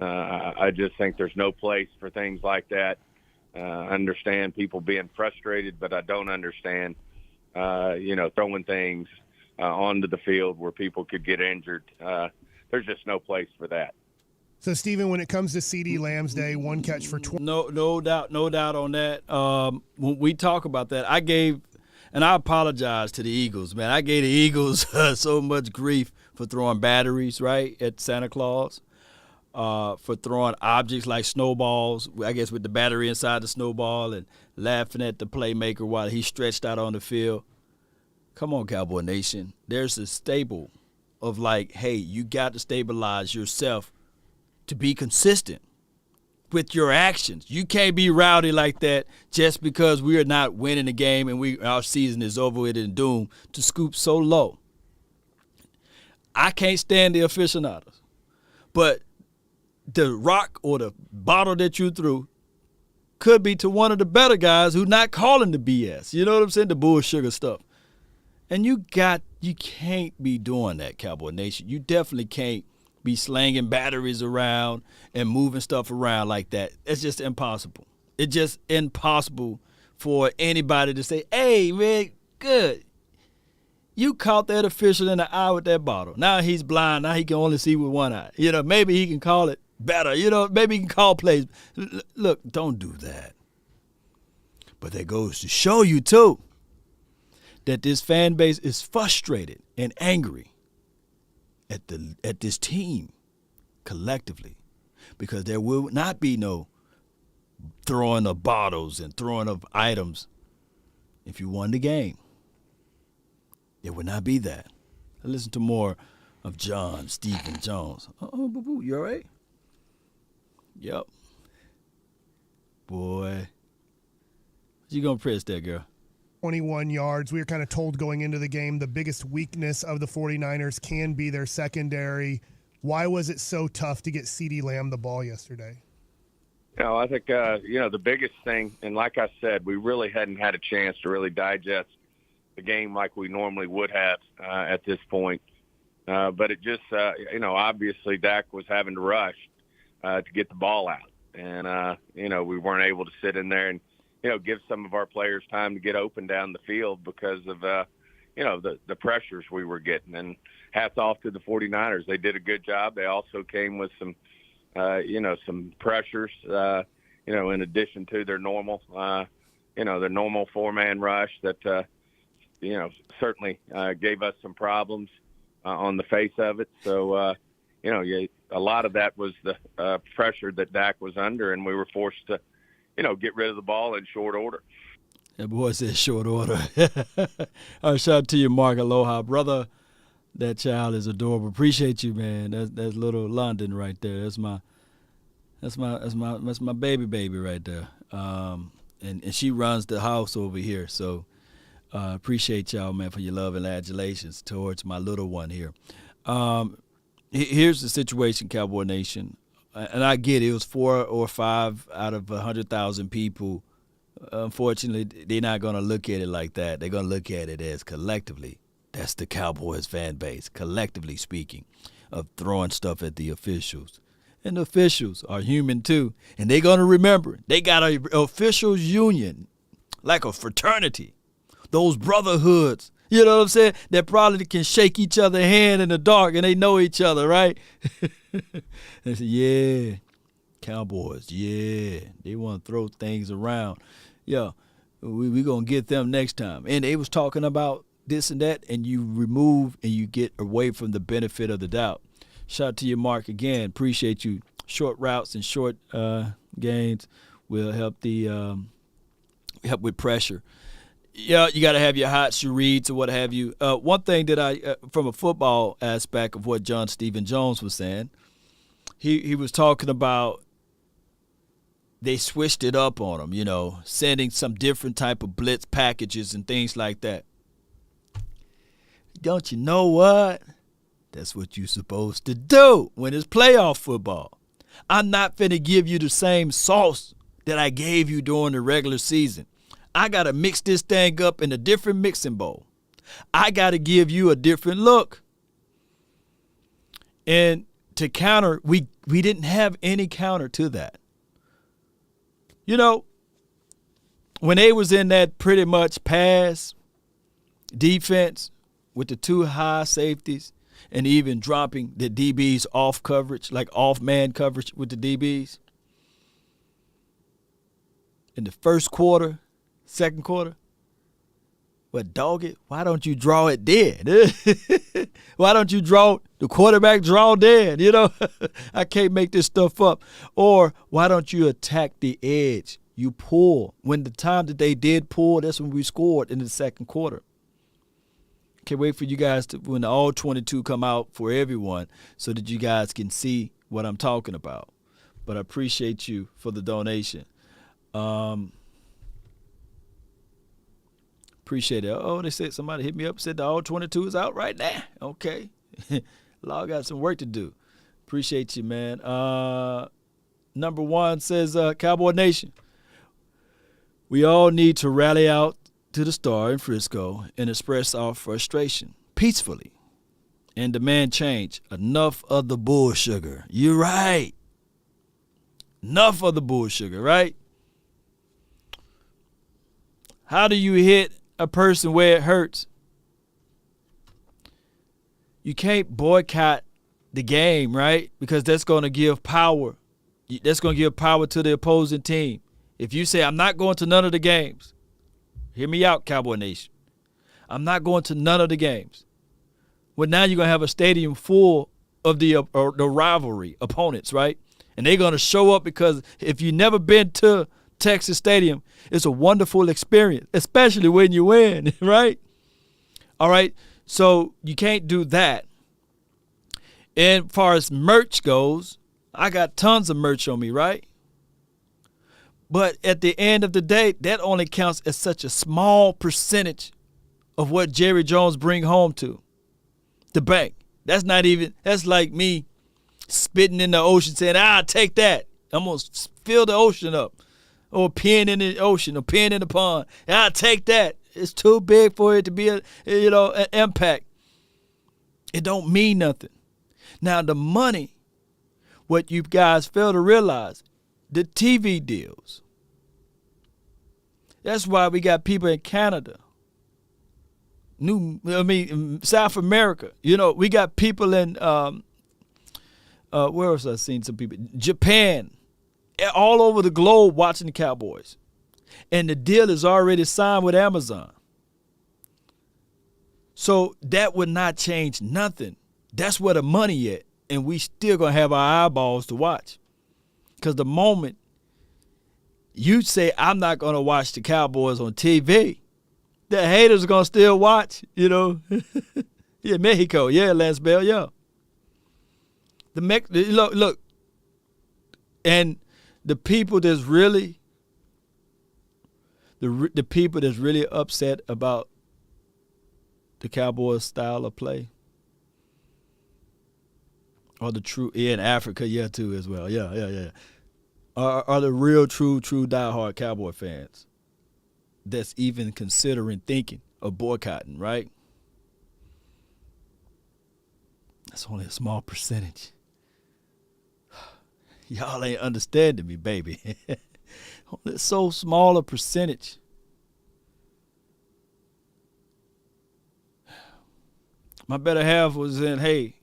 I just think there's no place for things like that. I understand people being frustrated, but I don't understand, throwing things onto the field where people could get injured. There's just no place for that. So, Stephen, when it comes to CeeDee Lamb's Day, one catch for 20. No doubt on that. When we talk about that, and I apologize to the Eagles, man. I gave the Eagles so much grief for throwing batteries, right, at Santa Claus. For throwing objects like snowballs, I guess with the battery inside the snowball, and laughing at the playmaker while he stretched out on the field. Come on, Cowboy Nation. There's a staple of like, hey, you got to stabilize yourself to be consistent with your actions. You can't be rowdy like that just because we are not winning the game and our season is over with and doomed to scoop so low. I can't stand the aficionados, but the rock or the bottle that you threw could be to one of the better guys who not calling the BS. You know what I'm saying? The bull sugar stuff. And you can't be doing that, Cowboy Nation. You definitely can't be slanging batteries around and moving stuff around like that. It's just impossible. It's just impossible for anybody to say, hey, man, good. You caught that official in the eye with that bottle. Now he's blind. Now he can only see with one eye. Maybe he can call it better. Maybe he can call plays. Look, don't do that. But that goes to show you, too, that this fan base is frustrated and angry at this team collectively, because there will not be no throwing of bottles and throwing of items if you won the game. There would not be that. Listen to more of Stephen Jones. Oh, boo-boo, you all right? Yep. Boy. You gonna press that, girl? 21 yards. We were kind of told going into the game the biggest weakness of the 49ers can be their secondary. Why was it so tough to get CeeDee Lamb the ball yesterday? I think, the biggest thing, and like I said, we really hadn't had a chance to really digest the game like we normally would have at this point. But it just, obviously Dak was having to rush to get the ball out. And, we weren't able to sit in there and, give some of our players time to get open down the field because of, the pressures we were getting. And hats off to the 49ers. They did a good job. They also came with some, some pressures, in addition to their normal, their normal four-man rush that, certainly gave us some problems on the face of it. So, a lot of that was the pressure that Dak was under, and we were forced to, get rid of the ball in short order. That boy said short order. All right, shout out to you, Mark. Aloha, brother. That child is adorable. Appreciate you, man. That's little London right there. That's my baby right there. And she runs the house over here. So appreciate y'all, man, for your love and adulations towards my little one here. Here's the situation, Cowboy Nation. And I get it was 4 or 5 out of 100,000 people. Unfortunately, they're not going to look at it like that. They're going to look at it as collectively. That's the Cowboys fan base, collectively speaking, of throwing stuff at the officials. And the officials are human too. And they're going to remember, they got an officials union, like a fraternity. Those brotherhoods, you know what I'm saying, that probably can shake each other's hand in the dark and they know each other, right? They say, yeah, Cowboys, yeah, they want to throw things around. Yeah, we going to get them next time. And they was talking about this and that, and you remove and you get away from the benefit of the doubt. Shout out to you, Mark, again. Appreciate you. Short routes and short gains will help help with pressure. Yeah, you got to have your hots, your reads, or what have you. One thing that from a football aspect of what Stephen Jones was saying, he was talking about they switched it up on them, sending some different type of blitz packages and things like that. Don't you know what? That's what you're supposed to do when it's playoff football. I'm not finna give you the same sauce that I gave you during the regular season. I got to mix this thing up in a different mixing bowl. I got to give you a different look. And to counter, we didn't have any counter to that. When they was in that pretty much pass defense with the two high safeties and even dropping the DBs off coverage, like off man coverage with the DBs, in the first quarter, second quarter, dog it, why don't you draw it dead? Why don't you draw the quarterback draw dead? I can't make this stuff up. Or why don't you attack the edge? You pull. When the time that they did pull, that's when we scored in the second quarter. Can't wait for you guys to, when the all 22 come out for everyone, so that you guys can see what I'm talking about. But I appreciate you for the donation. Appreciate it. Oh, they said somebody hit me up, said the all 22 is out right now. Okay. Law got some work to do. Appreciate you, man. Number one says, Cowboy Nation, we all need to rally out to the Star in Frisco and express our frustration peacefully and demand change. Enough of the bull sugar. You're right. Enough of the bull sugar, right? How do you hit a person where it hurts? You can't boycott the game, right? Because that's going to give power. That's going to give power to the opposing team. If you say, I'm not going to none of the games, hear me out, Cowboy Nation. I'm not going to none of the games. Well, now you're going to have a stadium full of the rivalry opponents, right? And they're going to show up because if you've never been to Texas Stadium, it's a wonderful experience, especially when you win, right? All right, so you can't do that. And as far as merch goes, I got tons of merch on me, right? But at the end of the day, that only counts as such a small percentage of what Jerry Jones bring home to the bank. That's like me spitting in the ocean saying, I'll take that. I'm going to fill the ocean up. Or a pin in the ocean, a pin in the pond. I'll take that. It's too big for it to be an impact. It don't mean nothing. Now the money, what you guys fail to realize, the TV deals. That's why we got people in Canada, South America. We got people in where else I seen some people? Japan. All over the globe watching the Cowboys. And the deal is already signed with Amazon. So that would not change nothing. That's where the money at. And we still going to have our eyeballs to watch. Because the moment you say, I'm not going to watch the Cowboys on TV, the haters are going to still watch, Yeah, Mexico. Yeah, Lance Bell, yeah. Look. And the people that's really the people that's really upset about the Cowboys style of play, or the true in Africa, yeah, too as well, yeah, are the real true diehard Cowboy fans that's even considering thinking of boycotting, right? That's only a small percentage. Y'all ain't understanding me, baby. It's so small a percentage. My better half was in, hey,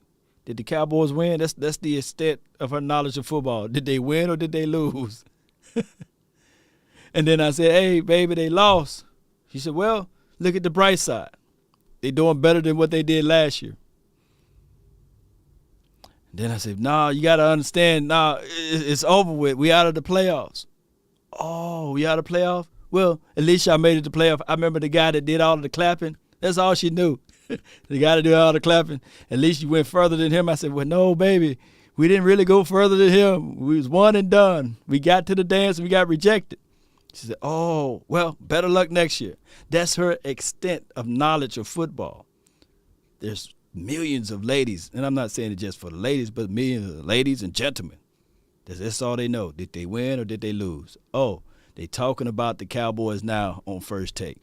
did the Cowboys win? That's the extent of her knowledge of football. Did they win or did they lose? And then I said, hey, baby, they lost. She said, well, look at the bright side. They doing better than what they did last year. Then I said, no, you got to understand, it's over with. We out of the playoffs. Oh, we out of the playoffs? Well, at least y'all made it to playoff. I remember the guy that did all of the clapping. That's all she knew. The guy that did all the clapping. At least you went further than him. I said, well, no, baby. We didn't really go further than him. We was one and done. We got to the dance and we got rejected. She said, oh, well, better luck next year. That's her extent of knowledge of football. There's millions of ladies, and I'm not saying it just for the ladies, but millions of ladies and gentlemen. That's all they know. Did they win or did they lose? Oh, they talking about the Cowboys now on First Take.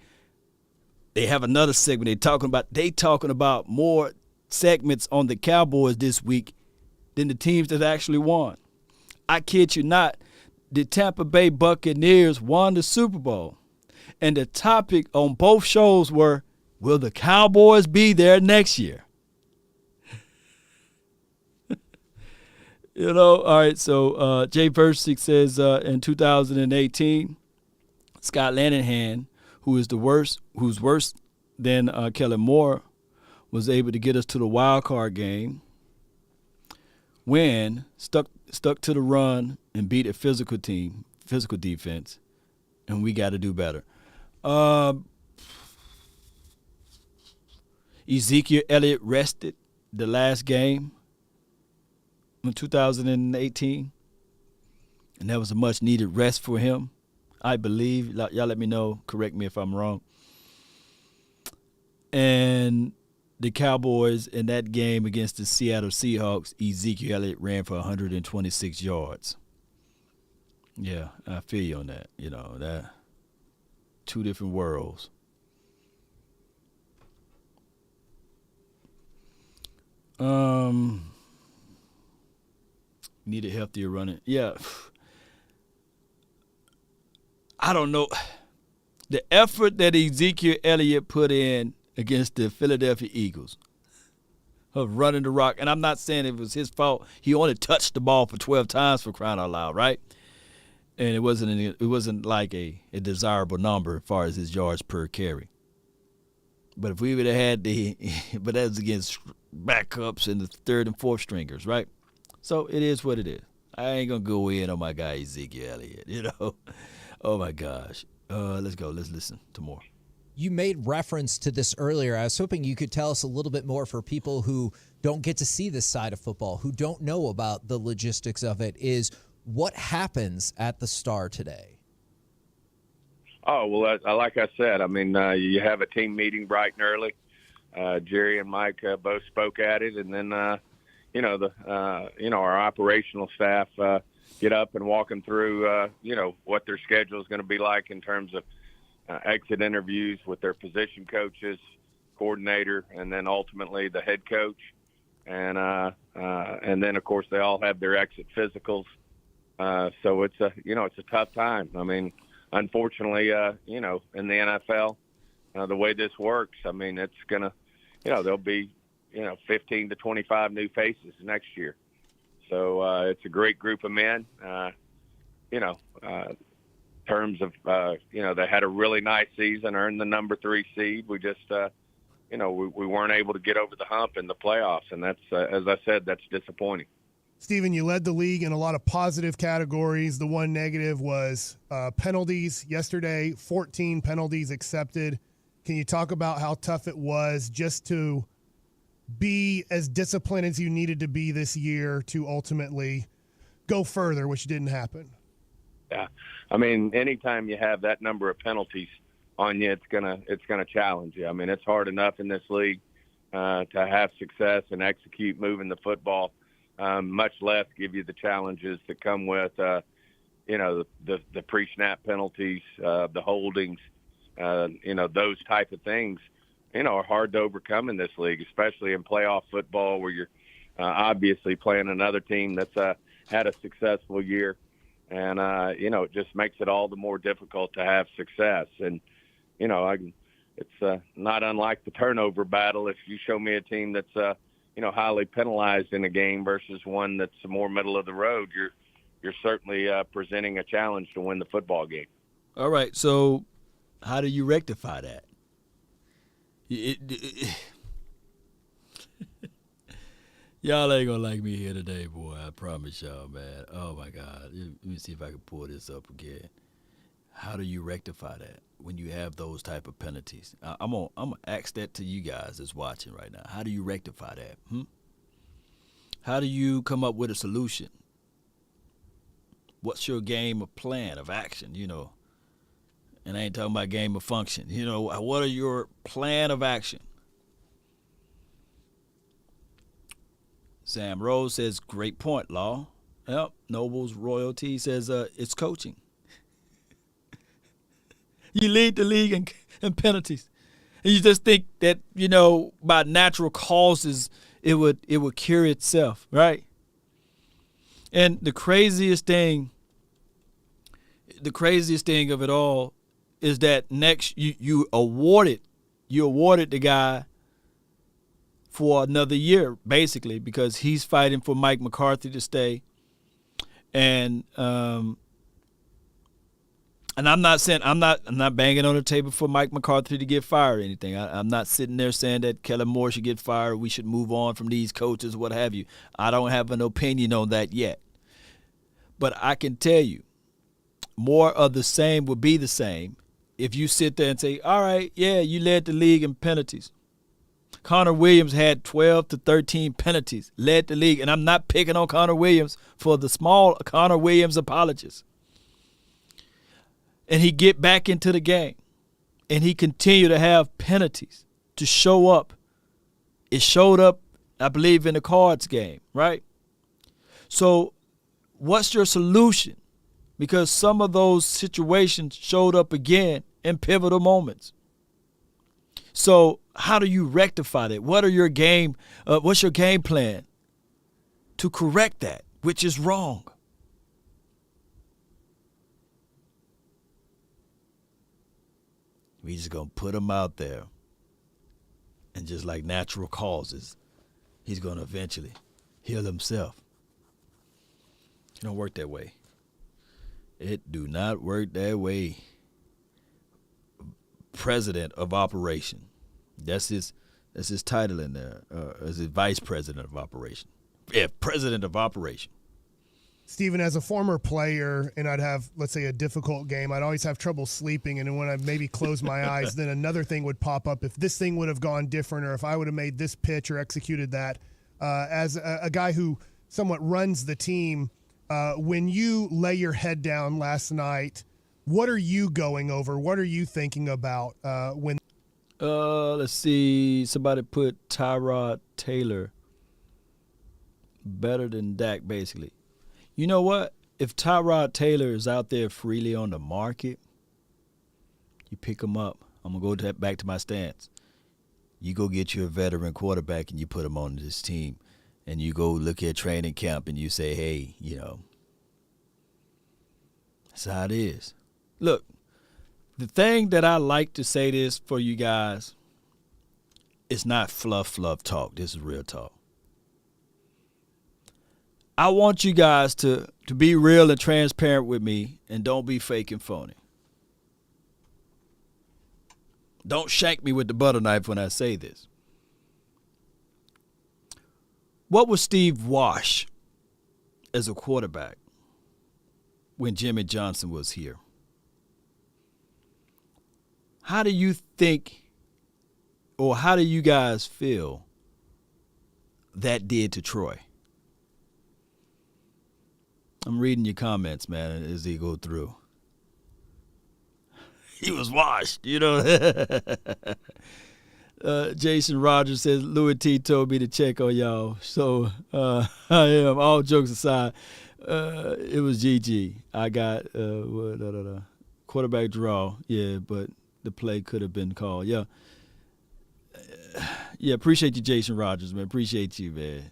They have another segment. They talking about more segments on the Cowboys this week than the teams that actually won. I kid you not. The Tampa Bay Buccaneers won the Super Bowl. And the topic on both shows were, will the Cowboys be there next year? All right, so Jay Versick says in 2018, Scott Lanahan, who's worse than Kellen Moore, was able to get us to the wild card game, stuck to the run and beat a physical defense, and we got to do better. Ezekiel Elliott rested the last game in 2018, and that was a much-needed rest for him, I believe. Y'all let me know. Correct me if I'm wrong. And the Cowboys in that game against the Seattle Seahawks, Ezekiel Elliott ran for 126 yards. Yeah, I feel you on that. That two different worlds. Need a healthier running. Yeah. I don't know. The effort that Ezekiel Elliott put in against the Philadelphia Eagles of running the rock, and I'm not saying it was his fault. He only touched the ball for 12 times, for crying out loud, right? And it wasn't like a desirable number as far as his yards per carry. But if we would have had but that was against backups and the third and fourth stringers, right? So it is what it is. I ain't gonna go in on my guy Ezekiel Elliott, Oh my gosh. Let's go. Let's listen to more. You made reference to this earlier. I was hoping you could tell us a little bit more for people who don't get to see this side of football, who don't know about the logistics of it, is what happens at the Star today? Oh, well, like I said, I mean, you have a team meeting bright and early. Jerry and Mike both spoke at it, and then, our operational staff get up and walk them through, what their schedule is going to be like in terms of exit interviews with their position coaches, coordinator, and then ultimately the head coach. And then, of course, they all have their exit physicals. So it's a tough time. I mean, unfortunately, in the NFL, the way this works, I mean, it's going to, there'll be, 15 to 25 new faces next year. So it's a great group of men, in terms of, they had a really nice season, earned the number 3 seed. We just, we weren't able to get over the hump in the playoffs. And that's, as I said, that's disappointing. Stephen, you led the league in a lot of positive categories. The one negative was penalties. Yesterday, 14 penalties accepted. Can you talk about how tough it was just to be as disciplined as you needed to be this year to ultimately go further, which didn't happen? Yeah. I mean, anytime you have that number of penalties on you, it's gonna challenge you. I mean, it's hard enough in this league to have success and execute moving the football. Much less give you the challenges that come with, the pre-snap penalties, the holdings, those type of things, are hard to overcome in this league, especially in playoff football where you're obviously playing another team that's had a successful year. And, it just makes it all the more difficult to have success. And, it's not unlike the turnover battle. If you show me a team that's, highly penalized in a game versus one that's more middle of the road, you're certainly presenting a challenge to win the football game. All right, so how do you rectify that? Y'all ain't gonna like me here today, boy. I promise y'all, man. Oh my God, let me see if I can pull this up again. How do you rectify that when you have those type of penalties? I'm gonna ask that to you guys that's watching right now. How do you rectify that? How do you come up with a solution? What's your game of plan of action, And I ain't talking about game of function. What are your plan of action? Sam Rose says, great point, Law. Yep. Noble's Royalty says, it's coaching. You lead the league in penalties. And you just think that, by natural causes, it would cure itself, right? And the craziest thing of it all is that next you awarded the guy for another year, basically, because he's fighting for Mike McCarthy to stay. And I'm not banging on the table for Mike McCarthy to get fired or anything. I'm not sitting there saying that Kellen Moore should get fired, we should move on from these coaches, what have you. I don't have an opinion on that yet. But I can tell you, more of the same would be the same if you sit there and say, all right, yeah, you led the league in penalties. Connor Williams had 12 to 13 penalties, led the league. And I'm not picking on Connor Williams for the small Connor Williams apologists. And he get back into the game. And he continued to have penalties to show up. It showed up, I believe, in the Cards game, right? So what's your solution? Because some of those situations showed up again in pivotal moments. So how do you rectify that? What's your game plan to correct that, which is wrong? We just going to put him out there. And just like natural causes, he's going to eventually heal himself. It don't work that way. It do not work that way. President of Operation. That's his title in there. As his Vice President of Operation. Yeah, President of Operation. Stephen, as a former player, and I'd have, let's say, a difficult game, I'd always have trouble sleeping, and when I maybe close my eyes, then another thing would pop up. If this thing would have gone different, or if I would have made this pitch or executed that, as a guy who somewhat runs the team, when you lay your head down last night, what are you going over? What are you thinking about when? Let's see. Somebody put Tyrod Taylor better than Dak, basically. You know what? If Tyrod Taylor is out there freely on the market, you pick him up. I'm going to go back to my stance. You go get you a veteran quarterback and you put him on this team. And you go look at training camp and you say, hey, that's how it is. Look, the thing that I like to say this for you guys, it's not fluff talk. This is real talk. I want you guys to be real and transparent with me and don't be fake and phony. Don't shank me with the butter knife when I say this. What was Steve Wash as a quarterback when Jimmy Johnson was here? How do you think, or how do you guys feel that did to Troy? I'm reading your comments, man, as they go through. He was washed, Jason Rogers says, Louis T told me to check on y'all. So I am, all jokes aside, it was GG. I got quarterback draw, but the play could have been called. Yeah, appreciate you, Jason Rogers, man. Appreciate you, man.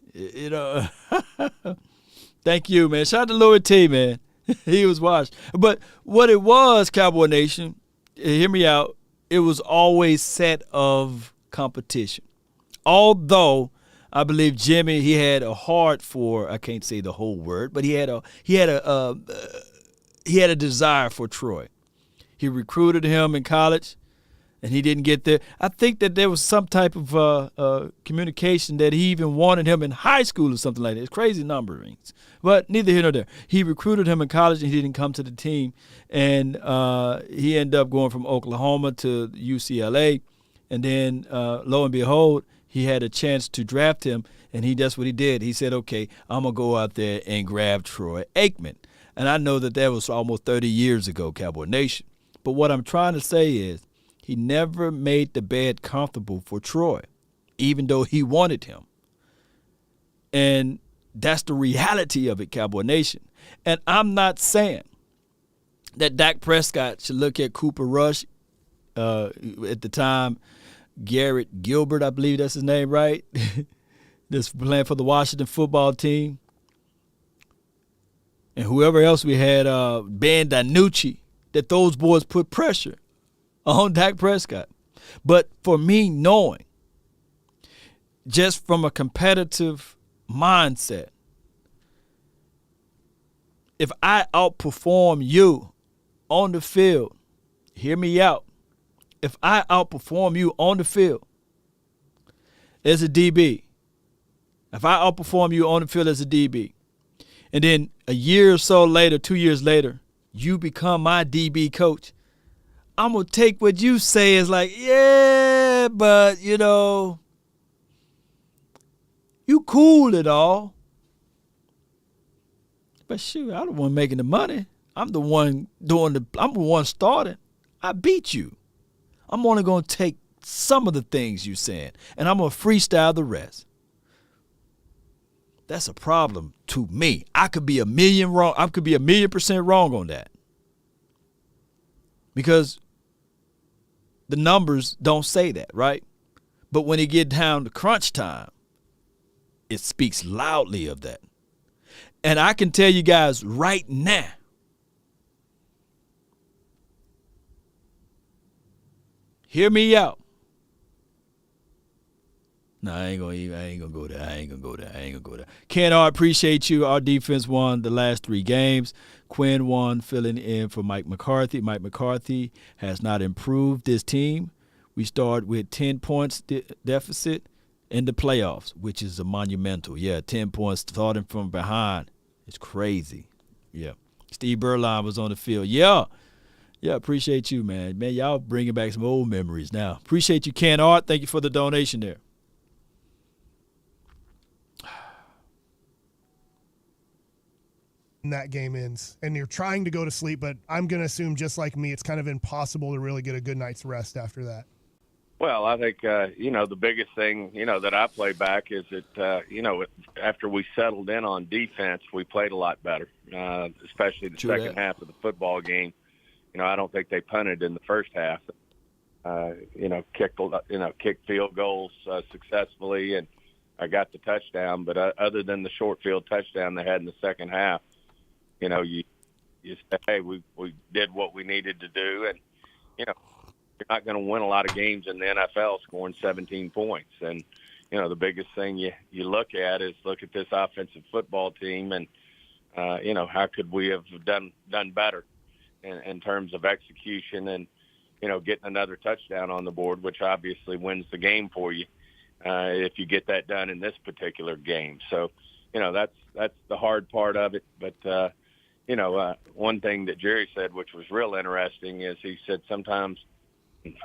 Thank you, man. Shout out to Louis T, man. He was washed. But what it was, Cowboy Nation, hear me out, it was always set of competition. Although I believe Jimmy, he had a heart for, I can't say the whole word, but he had a desire for Troy. He recruited him in college, and he didn't get there. I think that there was some type of communication that he even wanted him in high school or something like that. It's crazy numberings. But neither here nor there. He recruited him in college, and he didn't come to the team. And he ended up going from Oklahoma to UCLA. And then, lo and behold, he had a chance to draft him, and that's what he did. He said, okay, I'm going to go out there and grab Troy Aikman. And I know that was almost 30 years ago, Cowboy Nation. But what I'm trying to say is he never made the bed comfortable for Troy, even though he wanted him. And that's the reality of it, Cowboy Nation. And I'm not saying that Dak Prescott should look at Cooper Rush, at the time, Garrett Gilbert, I believe that's his name, right? This playing for the Washington football team. And whoever else we had, Ben DiNucci, that those boys put pressure on Dak Prescott. But for me, knowing, just from a competitive mindset, if I outperform you on the field, hear me out. If I outperform you on the field as a DB, if I outperform you on the field as a DB, and then a year or so later, 2 years later, you become my DB coach, I'm going to take what you say as like, yeah, but, you cool and all. But shoot, I'm the one making the money. I'm the one I'm the one starting. I beat you. I'm only going to take some of the things you're saying, and I'm going to freestyle the rest. That's a problem to me. I could be a million wrong. I could be 1,000,000% wrong on that. Because the numbers don't say that, right? But when it get down to crunch time, it speaks loudly of that. And I can tell you guys right now, hear me out. No, I ain't gonna go there. Ken, I appreciate you. Our defense won the last 3 games. Quinn won, filling in for Mike McCarthy. Mike McCarthy has not improved this team. We start with 10 points deficit in the playoffs, which is a monumental. Yeah, 10 points starting from behind. It's crazy. Yeah. Steve Berline was on the field. Yeah, appreciate you, man. Man, y'all bringing back some old memories now. Appreciate you, Ken Art. Thank you for the donation there. That game ends and you're trying to go to sleep, but I'm going to assume, just like me, it's kind of impossible to really get a good night's rest after that. Well, I think, the biggest thing, that I play back is that, after we settled in on defense, we played a lot better, especially the second half of the football game. I don't think they punted in the first half. Kicked field goals successfully, and I got the touchdown. But other than the short field touchdown they had in the second half, you say, hey, we did what we needed to do, and you're not going to win a lot of games in the NFL scoring 17 points. And the biggest thing you look at this offensive football team, and how could we have done better in terms of execution and getting another touchdown on the board, which obviously wins the game for you if you get that done in this particular game. So that's the hard part of it. But one thing that Jerry said, which was real interesting, is he said sometimes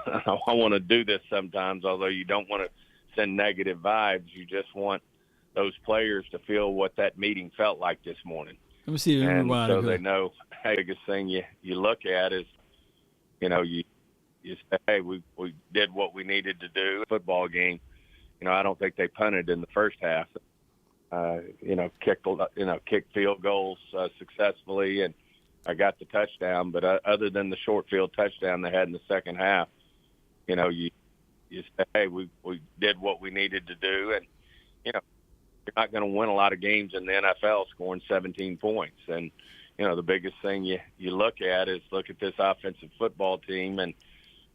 I want to do this sometimes, although you don't want to send negative vibes. You just want those players to feel what that meeting felt like this morning. Let me see. And so they know, hey, the biggest thing you look at is, you say, hey, we did what we needed to do. Football game, I don't think they punted in the first half. Kicked field goals successfully, and I got the touchdown. But other than the short field touchdown they had in the second half, you say, hey, we did what we needed to do, and you're not going to win a lot of games in the NFL scoring 17 points. And the biggest thing you look at this offensive football team, and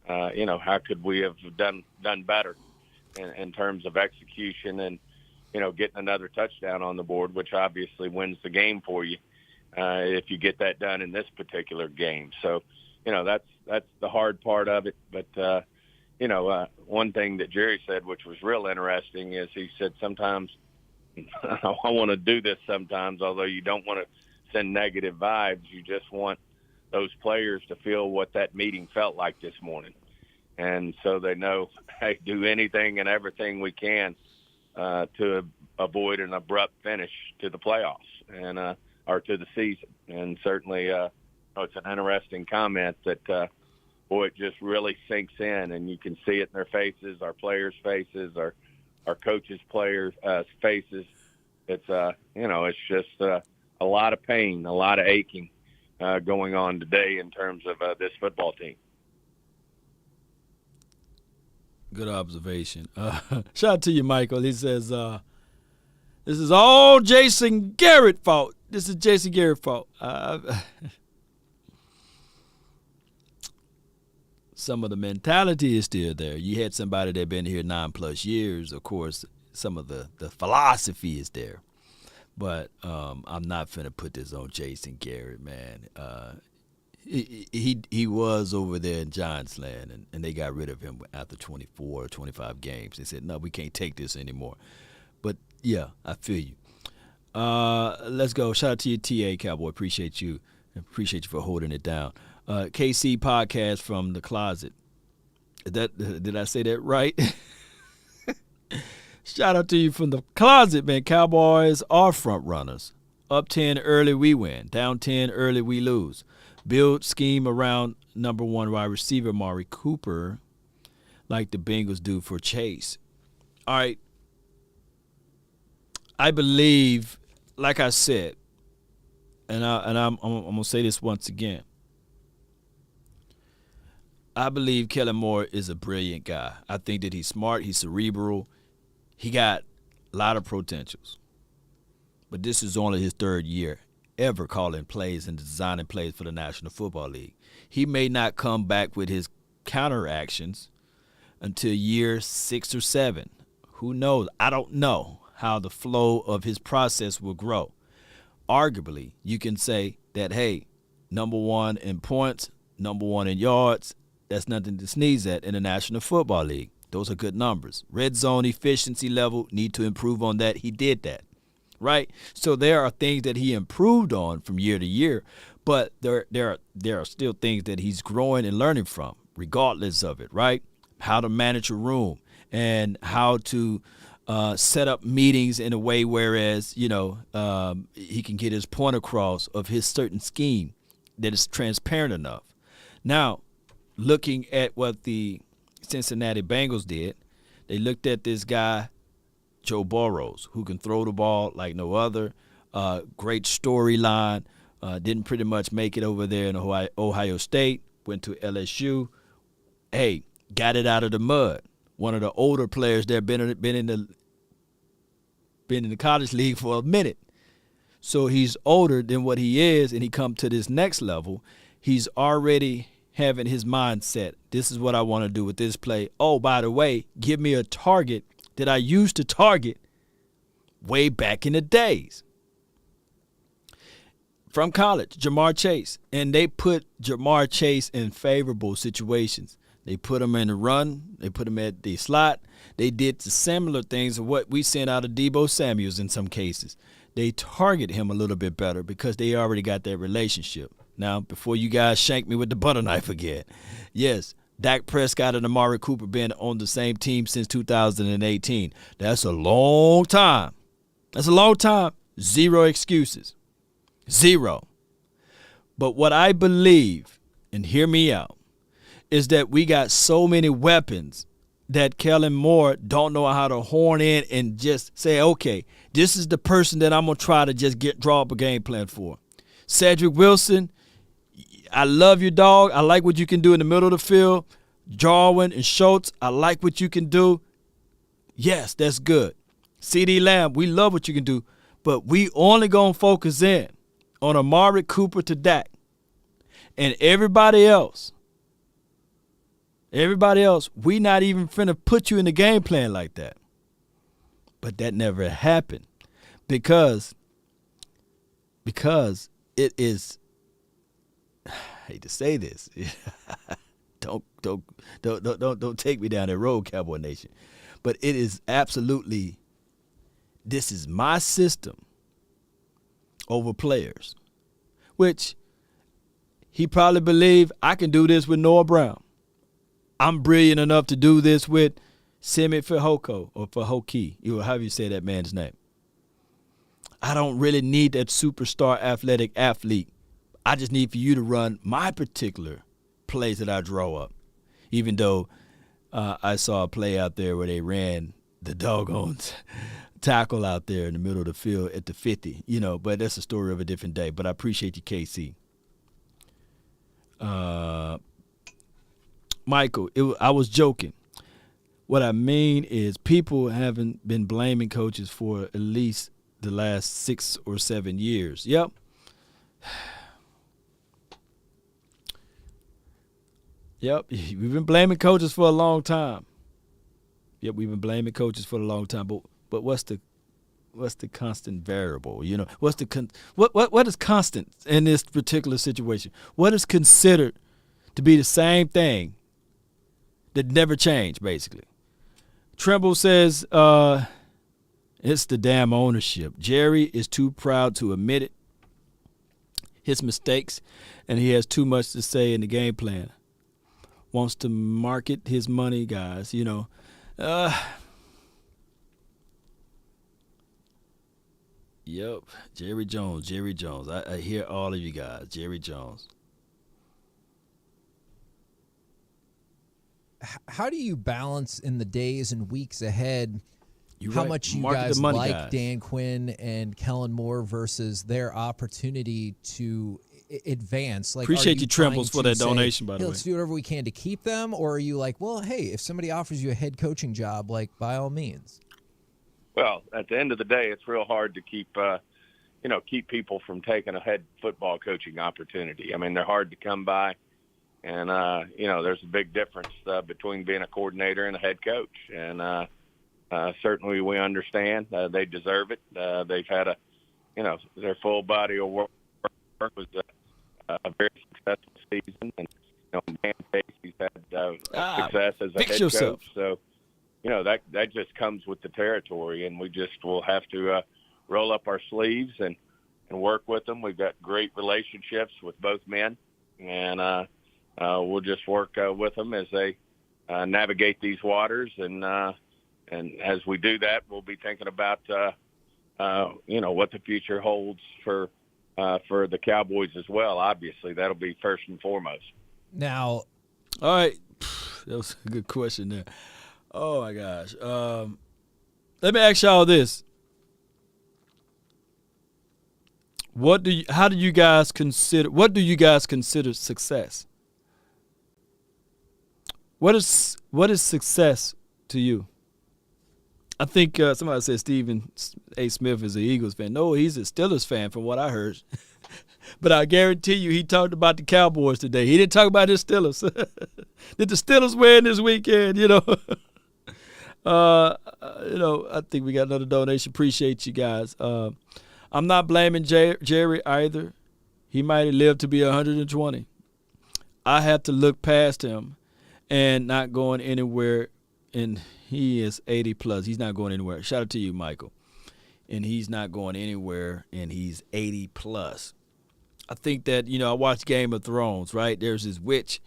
how could we have done better in terms of execution and getting another touchdown on the board, which obviously wins the game for you if you get that done in this particular game. So that's the hard part of it. But one thing that Jerry said, which was real interesting, is he said sometimes I want to do this sometimes, although you don't want to send negative vibes. You just want those players to feel what that meeting felt like this morning. And so they know, hey, do anything and everything we can to avoid an abrupt finish to the playoffs and or to the season. And certainly it's an interesting comment that, boy, it just really sinks in, and you can see it in their faces, our players' faces, our coaches' players' faces. It's, it's just a lot of pain, a lot of aching going on today in terms of this football team. Good observation. Shout out to you, Michael. He says, this is all Jason Garrett's fault. This is Jason Garrett's fault. Some of the mentality is still there. You had somebody that been here 9+ years. Of course, some of the philosophy is there. But I'm not finna put this on Jason Garrett, man. He was over there in Giants land, and they got rid of him after 24 or 25 games. They said, no, we can't take this anymore. But, yeah, I feel you. Let's go. Shout out to you, TA Cowboy. Appreciate you. Appreciate you for holding it down. KC Podcast from the closet. Did I say that right? Shout out to you from the closet, man. Cowboys are front runners. Up 10 early, we win. Down 10 early, we lose. Build scheme around number 1 wide receiver, Amari Cooper, like the Bengals do for Chase. All right. I believe, like I said, and I'm going to say this once again. I believe Kellen Moore is a brilliant guy. I think that he's smart. He's cerebral. He got a lot of potentials. But this is only his 3rd year ever calling plays and designing plays for the National Football League. He may not come back with his counteractions until year 6 or 7. Who knows? I don't know how the flow of his process will grow. Arguably, you can say that, hey, number 1 in points, number 1 in yards, that's nothing to sneeze at in the National Football League. Those are good numbers. Red zone efficiency level, need to improve on that. He did that, right? So there are things that he improved on from year to year, but there are still things that he's growing and learning from, regardless of it, right? How to manage a room and how to set up meetings in a way whereas, he can get his point across of his certain scheme that is transparent enough. Now, looking at what the Cincinnati Bengals did, they looked at this guy, Joe Burrows, who can throw the ball like no other. Great storyline. Didn't pretty much make it over there in Ohio State. Went to LSU. Hey, got it out of the mud. One of the older players there, been in the college league for a minute. So he's older than what he is, and he come to this next level. He's already having his mindset. This is what I want to do with this play. Oh, by the way, give me a target that I used to target way back in the days. From college, Jamar Chase. And they put Jamar Chase in favorable situations. They put him in the run. They put him at the slot. They did the similar things of what we sent out of Deebo Samuels in some cases. They target him a little bit better because they already got that relationship. Now, before you guys shank me with the butter knife again, yes, Dak Prescott and Amari Cooper been on the same team since 2018. That's a long time. That's a long time. Zero excuses. Zero. But what I believe, and hear me out, is that we got so many weapons that Kellen Moore don't know how to horn in and just say, okay, this is the person that I'm going to try to just draw up a game plan for. Cedric Wilson, I love you, dog. I like what you can do in the middle of the field. Jarwin and Schultz, I like what you can do. Yes, that's good. CeeDee Lamb, we love what you can do, but we only going to focus in on Amari Cooper to Dak. And everybody else, we not even finna put you in the game plan like that. But that never happened because it is, I hate to say this. Don't take me down that road, Cowboy Nation. But it is absolutely, this is my system over players, which he probably believed I can do this with Noah Brown. I'm brilliant enough to do this with Semi Fehoko or Fehoki, however you say that man's name. I don't really need that superstar athletic athlete. I just need for you to run my particular plays that I draw up. Even though I saw a play out there where they ran the doggone tackle out there in the middle of the field at the 50, but that's a story of a different day. But I appreciate you, KC. Michael, I was joking. What I mean is people haven't been blaming coaches for at least the last 6 or 7 years. Yep. Yep, we've been blaming coaches for a long time. Yep, we've been blaming coaches for a long time. But what's the constant variable? What's the what is constant in this particular situation? What is considered to be the same thing that never changed, basically? Trimble says it's the damn ownership. Jerry is too proud to admit it, his mistakes, and he has too much to say in the game plan. Wants to market his money, guys, Yep, Jerry Jones. I hear all of you guys. Jerry Jones. How do you balance in the days and weeks ahead how right. much you Market guys the money, like guys. Dan Quinn and Kellen Moore versus their opportunity to advance? Like, Appreciate are you, trying Trembles, for to that say, donation, by the hey, way. let's do whatever we can to keep them? Or are you like, well, hey, if somebody offers you a head coaching job, like, by all means? Well, at the end of the day, it's real hard to keep people from taking a head football coaching opportunity. I mean, they're hard to come by. And, there's a big difference between being a coordinator and a head coach. And certainly we understand they deserve it. They've had their full body of work was a very successful season. And, Dan Casey's had success as a head coach. So, that just comes with the territory. And we just will have to roll up our sleeves and work with them. We've got great relationships with both men. And we'll just work with them as they navigate these waters, and as we do that, we'll be thinking about what the future holds for the Cowboys as well. Obviously, that'll be first and foremost. Now, all right, that was a good question there. Oh my gosh, let me ask y'all this: what do you guys consider success? What is success to you? I think somebody said Stephen A. Smith is an Eagles fan. No, he's a Steelers fan from what I heard. But I guarantee you he talked about the Cowboys today. He didn't talk about his Steelers. Did the Steelers win this weekend, I think we got another donation. Appreciate you guys. I'm not blaming Jerry either. He might have lived to be 120. I have to look past him and not going anywhere, and he is 80 plus. He's not going anywhere. Shout out to you, Michael. And he's not going anywhere, and he's 80 plus. I think that, I watched Game of Thrones, right? There's this witch,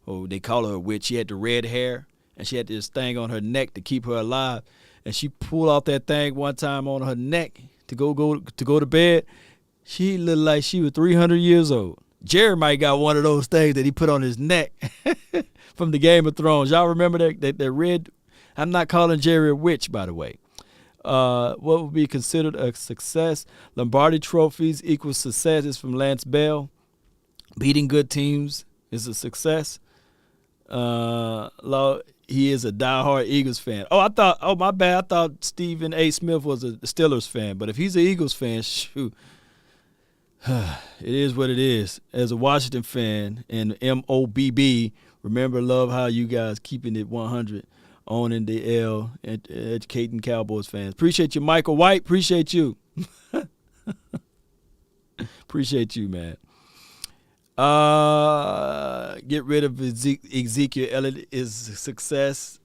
they call her a witch. She had the red hair, and she had this thing on her neck to keep her alive. And she pulled off that thing one time on her neck to go to bed. She looked like she was 300 years old. Jerry might got one of those things that he put on his neck from the Game of Thrones. Y'all remember that red? I'm not calling Jerry a witch, by the way. What would be considered a success? Lombardi trophies equals success is from Lance Bell. Beating good teams is a success. He is a diehard Eagles fan. Oh, my bad. I thought Stephen A. Smith was a Steelers fan. But if he's an Eagles fan, shoot. It is what it is. As a Washington fan and MOBB, remember, love how you guys keeping it 100, owning the L, and educating Cowboys fans. Appreciate you, Michael White. Appreciate you. Appreciate you, man. Get rid of Ezekiel Elliott is a success.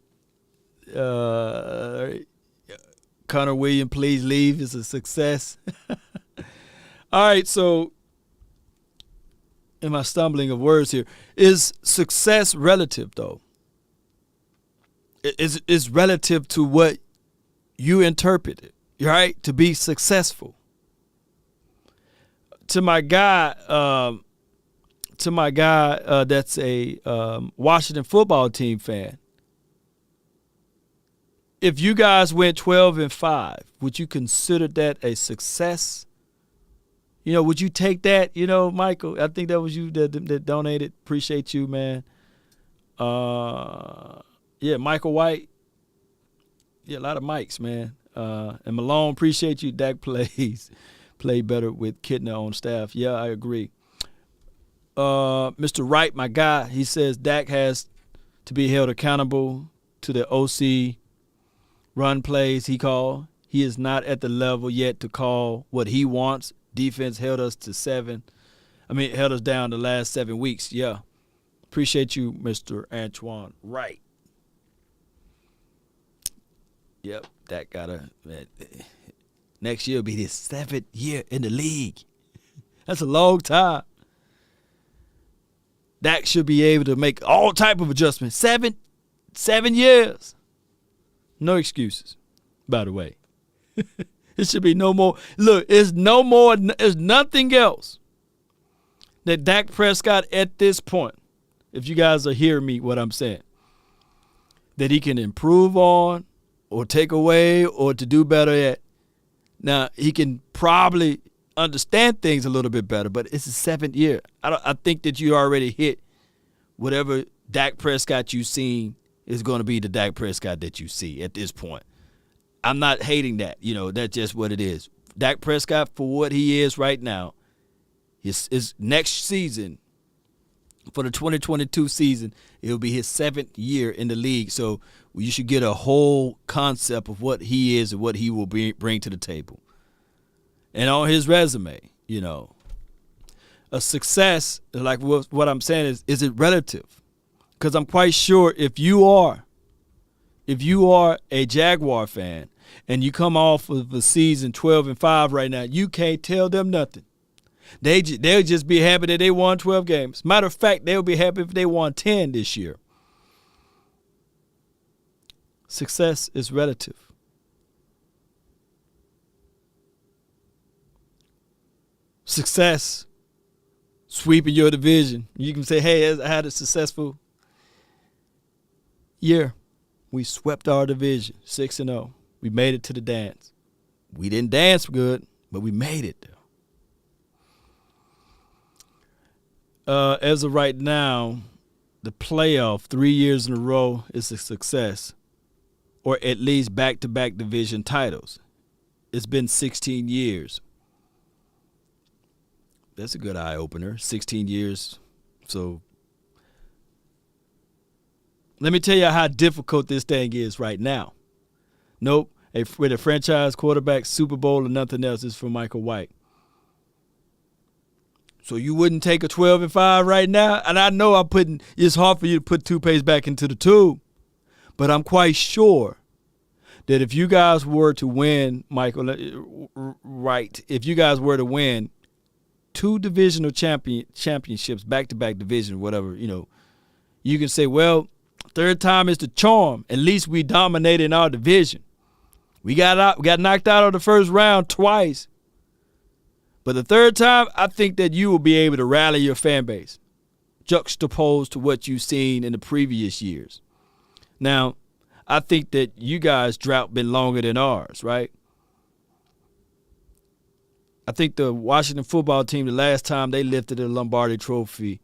Connor Williams, please leave, is a success. All right, so am I stumbling of words here? Is success relative, though? It's relative to what you interpret it, right? To be successful. To my guy, that's a Washington football team fan. If you guys went 12-5, would you consider that a success? Would you take that? Michael, I think that was you that donated. Appreciate you, man. Yeah, Michael White. Yeah, a lot of mics, man. And Malone, appreciate you. Dak play better with Kitna on staff. Yeah, I agree. Mr. Wright, my guy, he says Dak has to be held accountable to the OC run plays he called. He is not at the level yet to call what he wants. Defense held us down the last 7 weeks. Yeah. Appreciate you, Mr. Antoine Wright. Yep, Dak next year will be his 7th year in the league. That's a long time. Dak should be able to make all type of adjustments. 7 years. No excuses, by the way. It should be no more. Look, it's nothing else that Dak Prescott at this point, if you guys are hearing me what I'm saying, that he can improve on or take away or to do better at. Now, he can probably understand things a little bit better, but it's his 7th year. I think that you already hit whatever Dak Prescott you've seen is going to be the Dak Prescott that you see at this point. I'm not hating that. That's just what it is. Dak Prescott, for what he is right now, his next season, for the 2022 season, it'll be his 7th year in the league. So you should get a whole concept of what he is and what he will bring to the table. And on his resume, a success, like what I'm saying is it relative? Because I'm quite sure if you are a Jaguar fan and you come off of a season 12-5 right now, you can't tell them nothing. They'll just be happy that they won 12 games. Matter of fact, they'll be happy if they won 10 this year. Success is relative. Success, sweeping your division. You can say, hey, I had a successful year. We swept our division, 6-0. We made it to the dance. We didn't dance good, but we made it there. As of right now, the playoff 3 years in a row is a success, or at least back-to-back division titles. It's been 16 years. That's a good eye-opener, 16 years. So let me tell you how difficult this thing is right now. Nope, with a franchise quarterback, Super Bowl, and nothing else is for Michael White. So you wouldn't take a 12-5 right now? And I know it's hard for you to put toothpaste back into the tube. But I'm quite sure that if you guys were to win, Michael, right, if you guys were to win 2 divisional championships, back-to-back division, whatever, you can say, well, third time is the charm. At least we dominated in our division. We got knocked out of the first round twice. But the third time, I think that you will be able to rally your fan base, juxtaposed to what you've seen in the previous years. Now, I think that you guys' drought been longer than ours, right? I think the Washington football team, the last time they lifted the Lombardi Trophy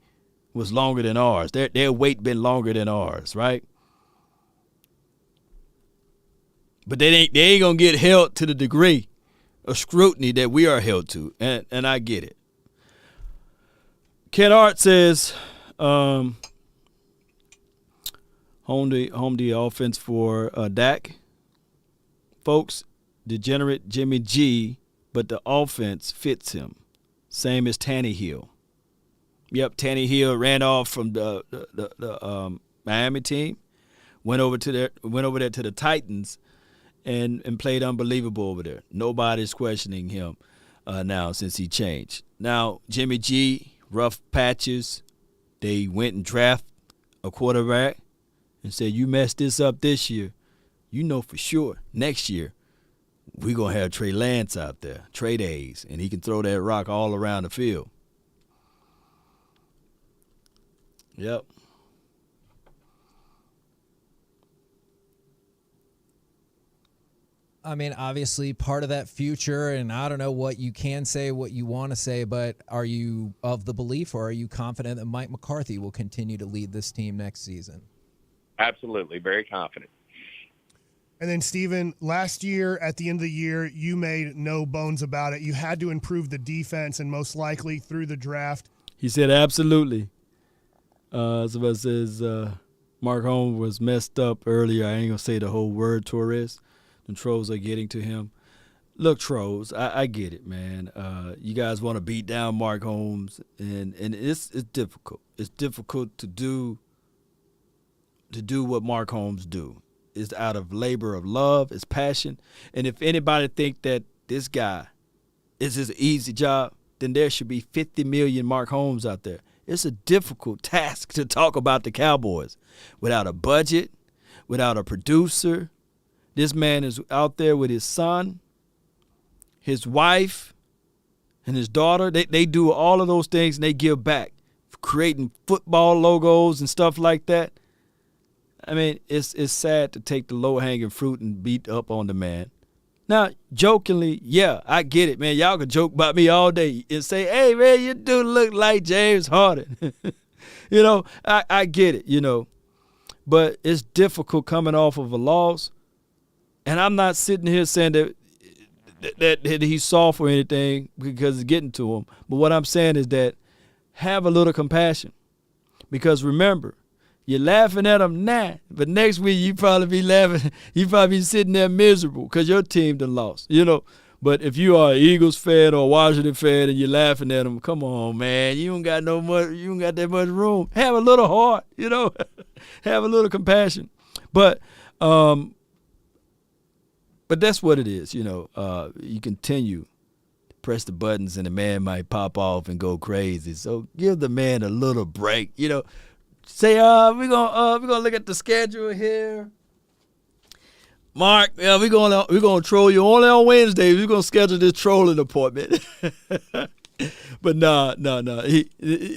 was longer than ours. Their wait been longer than ours, right? But they ain't gonna get held to the degree of scrutiny that we are held to, and I get it. Ken Art says, home the offense for Dak. Folks, degenerate Jimmy G, but the offense fits him. Same as Tannehill. Yep, Tannehill ran off from the Miami team, went over there to the Titans, and played unbelievable over there. Nobody's questioning him now since he changed. Now, Jimmy G, rough patches. They went and drafted a quarterback, and say, you messed this up this year, you know for sure next year we're going to have Trey Lance out there, Trey Days, and he can throw that rock all around the field. Yep. I mean, obviously part of that future, and I don't know what you can say, what you want to say, but are you of the belief, or are you confident that Mike McCarthy will continue to lead this team next season? Absolutely. Very confident. And then, Stephen, last year at the end of the year, you made no bones about it. You had to improve the defense, and most likely through the draft. He said absolutely. Somebody says Mark Holmes was messed up earlier. I ain't going to say the whole word, Torres. The trolls are getting to him. Look, trolls, I get it, man. You guys want to beat down Mark Holmes, and it's difficult. It's difficult to do what Mark Holmes do. It's out of labor of love, it's passion. And if anybody think that this guy is his easy job, then there should be 50 million Mark Holmes out there. It's a difficult task to talk about the Cowboys without a budget, without a producer. This man is out there with his son, his wife, and his daughter. They do all of those things, and they give back, creating football logos and stuff like that. I mean, it's sad to take the low-hanging fruit and beat up on the man. Now, jokingly, yeah, I get it, man. Y'all can joke about me all day and say, hey, man, you do look like James Harden. You know, I get it, you know. But it's difficult coming off of a loss. And I'm not sitting here saying that he's soft or anything because it's getting to him. But what I'm saying is that have a little compassion. Because remember, you're laughing at him now, but next week you probably be laughing. You probably be sitting there miserable because your team done lost, you know. But if you are an Eagles fan or a Washington fan and you're laughing at them, come on, man, you don't got that much room. Have a little heart, you know. Have a little compassion. But that's what it is, you know. You continue to press the buttons and the man might pop off and go crazy. So give the man a little break, you know. Say, we're gonna look at the schedule here. Mark, we're gonna troll you only on Wednesdays. We're gonna schedule this trolling appointment. But no.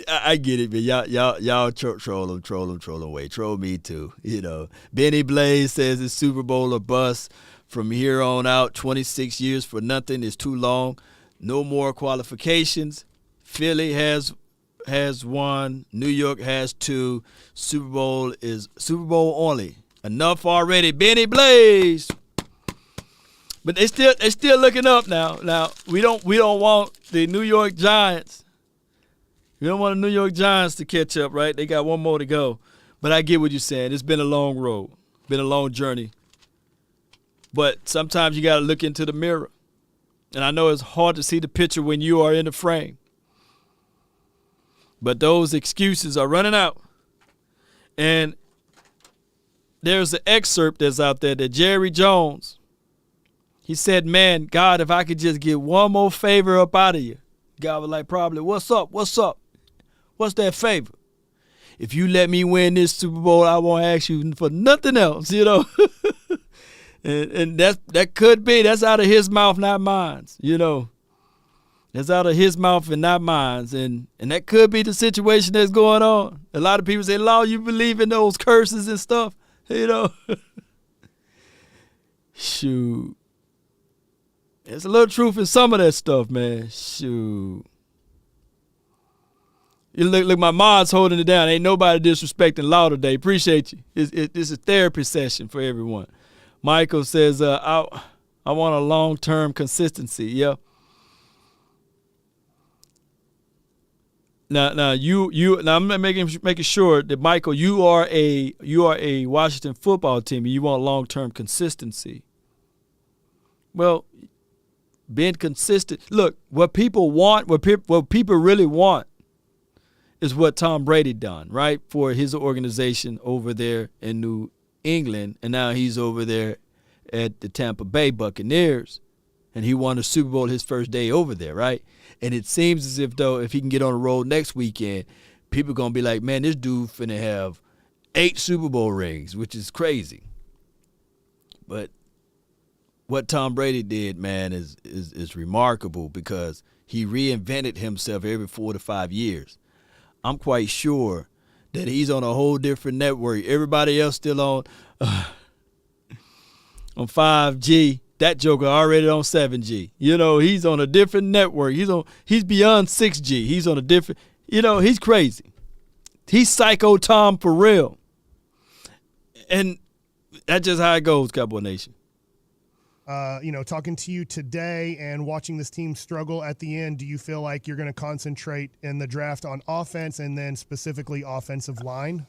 I get it, man. Y'all troll him away. Troll me too. You know. Benny Blaze says it's Super Bowl or bust. From here on out, 26 years for nothing is too long. No more qualifications. Philly has one. New York has two. Super Bowl is Super Bowl only. Enough already, Benny Blaze. But they still looking up now. Now we don't want the New York Giants. We don't want the New York Giants to catch up, right? They got one more to go. But I get what you're saying. It's been a long road. Been a long journey. But sometimes you got to look into the mirror. And I know it's hard to see the picture when you are in the frame. But those excuses are running out. And there's an excerpt that's out there that Jerry Jones, he said, man, God, if I could just get one more favor up out of you. God was like, probably, what's up? What's that favor? If you let me win this Super Bowl, I won't ask you for nothing else, you know. And that could be. That's out of his mouth, not mine, you know. That's out of his mouth and not mine. And that could be the situation that's going on. A lot of people say, Law, you believe in those curses and stuff, you know. Shoot. There's a little truth in some of that stuff, man. Shoot. You look, my mom's holding it down. Ain't nobody disrespecting Law today. Appreciate you. It's a therapy session for everyone. Michael says, I want a long-term consistency. Yeah. Now I'm making sure that, Michael, you are a Washington football team and you want long-term consistency. Well, being consistent. Look, what people want, what people really want is what Tom Brady done, right? For his organization over there in New England, and now he's over there at the Tampa Bay Buccaneers, and he won a Super Bowl his first day over there, right? And it seems as if, though, if he can get on the road next weekend, people are going to be like, man, this dude finna have 8 Super Bowl rings, which is crazy. But what Tom Brady did, man, is remarkable because he reinvented himself every 4 to 5 years. I'm quite sure that he's on a whole different network. Everybody else still on 5G. That joker already on 7G. You know, he's on a different network. He's beyond 6G. He's on a different, he's crazy. He's Psycho Tom for real. And that's just how it goes, Cowboy Nation. Talking to you today and watching this team struggle at the end, do you feel like you're going to concentrate in the draft on offense and then specifically offensive line?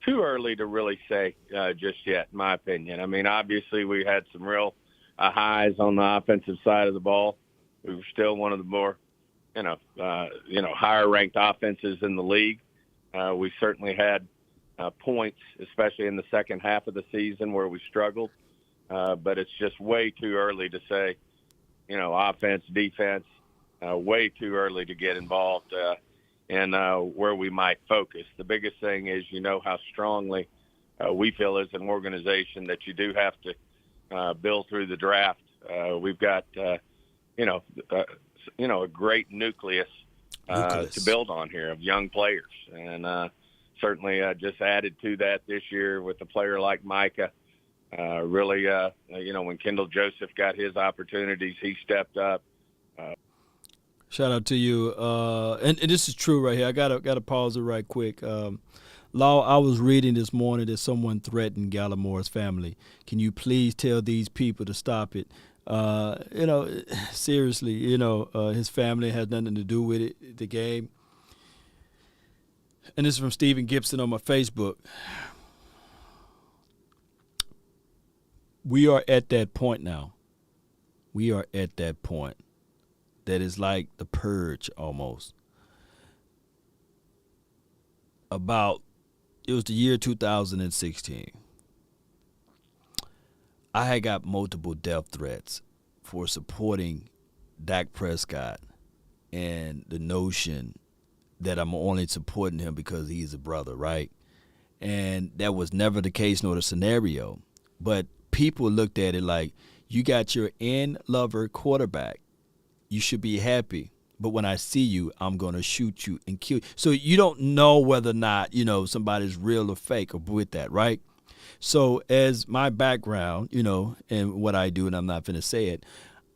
Too early to really say just yet, in my opinion. I mean, obviously we had some real highs on the offensive side of the ball. We were still one of the more, higher ranked offenses in the league. We certainly had points, especially in the second half of the season where we struggled. But it's just way too early to say, offense, defense, way too early to get involved in where we might focus. The biggest thing is, how strongly we feel as an organization that you do have to build through the draft. We've got, a great nucleus to build on here of young players. And certainly just added to that this year with a player like Micah. Really, when Kendall Joseph got his opportunities, he stepped up. Shout out to you. And this is true right here. I gotta pause it right quick. Law, I was reading this morning that someone threatened Gallamore's family. Can you please tell these people to stop it? Seriously, his family has nothing to do with it, the game. And this is from Stephen Gibson on my Facebook. We are at that point now. We are at that point that is like the purge almost. It was the year 2016. I had got multiple death threats for supporting Dak Prescott and the notion that I'm only supporting him because he's a brother, right? And that was never the case nor the scenario. But people looked at it like, you got your end lover quarterback. You should be happy. But when I see you, I'm going to shoot you and kill you. So you don't know whether or not, somebody's real or fake or with that, right? So as my background, and what I do, and I'm not going to say it,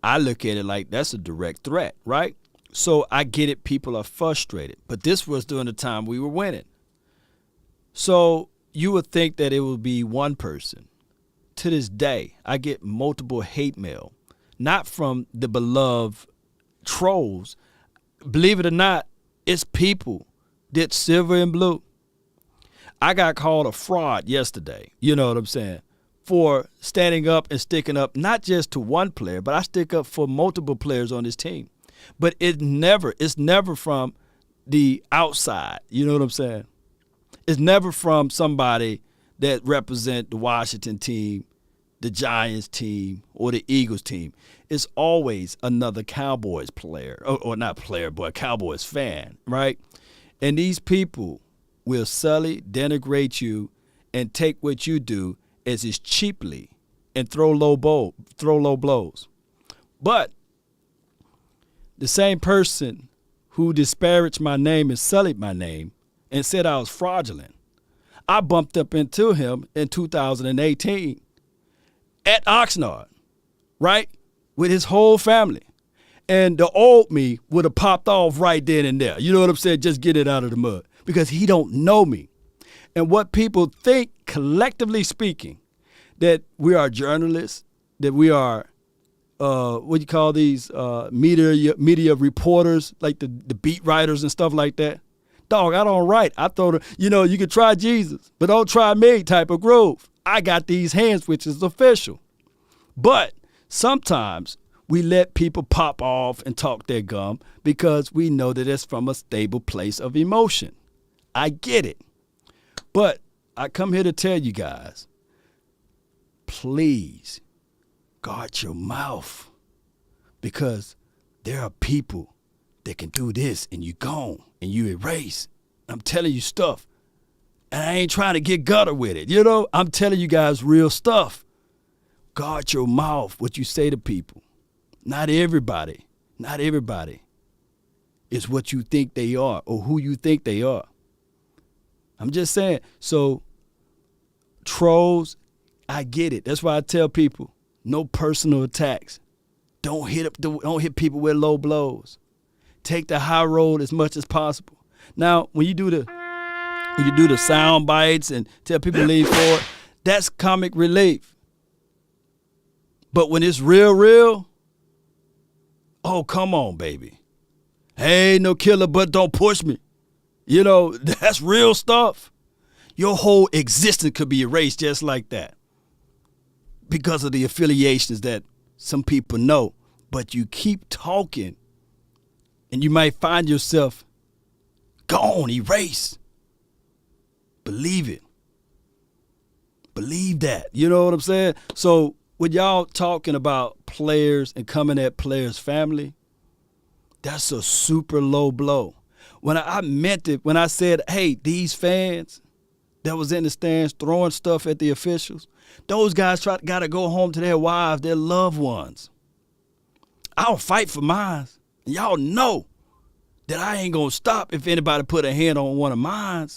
I look at it like that's a direct threat, right? So I get it. People are frustrated. But this was during the time we were winning. So you would think that it would be one person. To this day, I get multiple hate mail, not from the beloved trolls. Believe it or not, it's people that's silver and blue. I got called a fraud yesterday, you know what I'm saying, for standing up and sticking up not just to one player, but I stick up for multiple players on this team. But it's never from the outside, you know what I'm saying? It's never from somebody that represent the Washington team, the Giants team, or the Eagles team. It's always another Cowboys player, or not player, but a Cowboys fan, right? And these people will sully, denigrate you, and take what you do as is cheaply and throw low blows. But the same person who disparaged my name and sullied my name and said I was fraudulent, I bumped up into him in 2018 at Oxnard, right, with his whole family. And the old me would have popped off right then and there. You know what I'm saying? Just get it out of the mud because he don't know me. And what people think, collectively speaking, that we are journalists, that we are, what you call these, media reporters, like the beat writers and stuff like that. Dog, I don't write. I thought, you can try Jesus, but don't try me type of groove. I got these hands, which is official. But sometimes we let people pop off and talk their gum because we know that it's from a stable place of emotion. I get it. But I come here to tell you guys, please guard your mouth because there are people that can do this and you gone and you erase. I'm telling you stuff. And I ain't trying to get gutter with it. You know, I'm telling you guys real stuff. Guard your mouth, what you say to people. Not everybody is what you think they are or who you think they are. I'm just saying. So trolls, I get it. That's why I tell people, no personal attacks. Don't hit people with low blows. Take the high road as much as possible. Now, when you do the sound bites and tell people to lean forward, that's comic relief. But when it's real, oh, come on, baby. Hey, no killer, but don't push me. You know, that's real stuff. Your whole existence could be erased just like that because of the affiliations that some people know. But you keep talking, and you might find yourself gone, erased. Believe it. Believe that. You know what I'm saying? So when y'all talking about players and coming at players' family, that's a super low blow. When I meant it, when I said, hey, these fans that was in the stands throwing stuff at the officials, those guys got to go home to their wives, their loved ones. I don't fight for mine. Y'all know that I ain't going to stop if anybody put a hand on one of mine.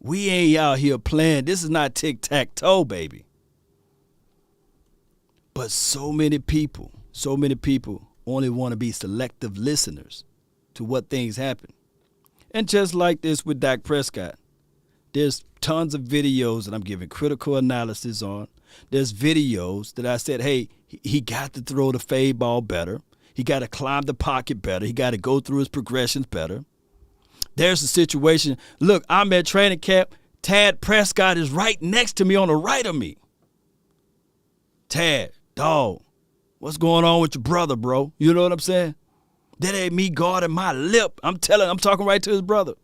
We ain't out here playing. This is not tic-tac-toe, baby. But so many people only want to be selective listeners to what things happen. And just like this with Dak Prescott, there's tons of videos that I'm giving critical analysis on. There's videos that I said, hey, he got to throw the fade ball better. He got to climb the pocket better. He got to go through his progressions better. There's a situation. Look, I'm at training camp. Tad Prescott is right next to me on the right of me. Tad, dog, what's going on with your brother, bro? You know what I'm saying? That ain't me guarding my lip. I'm talking right to his brother.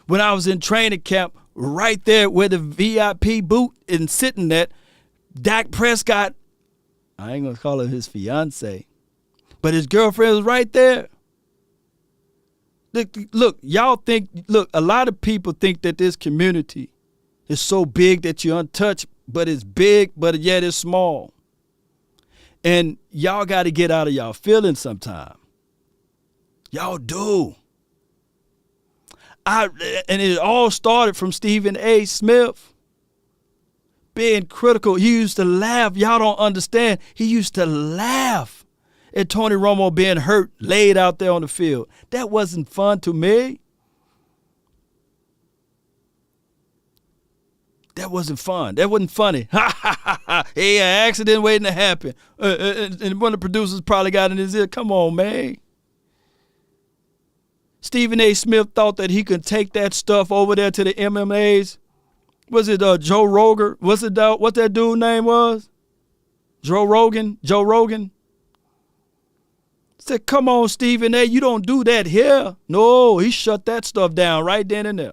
When I was in training camp, right there where the VIP booth is sitting at, Dak Prescott, I ain't going to call her his fiance, but his girlfriend was right there. Look, a lot of people think that this community is so big that you're untouched, but it's big, but yet it's small. And y'all got to get out of y'all feelings sometime. Y'all do. And it all started from Stephen A. Smith being critical. He used to laugh. Y'all don't understand. He used to laugh at Tony Romo being hurt, laid out there on the field. That wasn't fun to me. That wasn't fun. That wasn't funny. Ha, ha, ha, ha. Hey, an accident waiting to happen. And one of the producers probably got in his ear. Come on, man. Stephen A. Smith thought that he could take that stuff over there to the MMAs. Was it Joe Rogan? What that dude name was? Joe Rogan? Said, come on, Stephen A., you don't do that here. No, he shut that stuff down right then and there.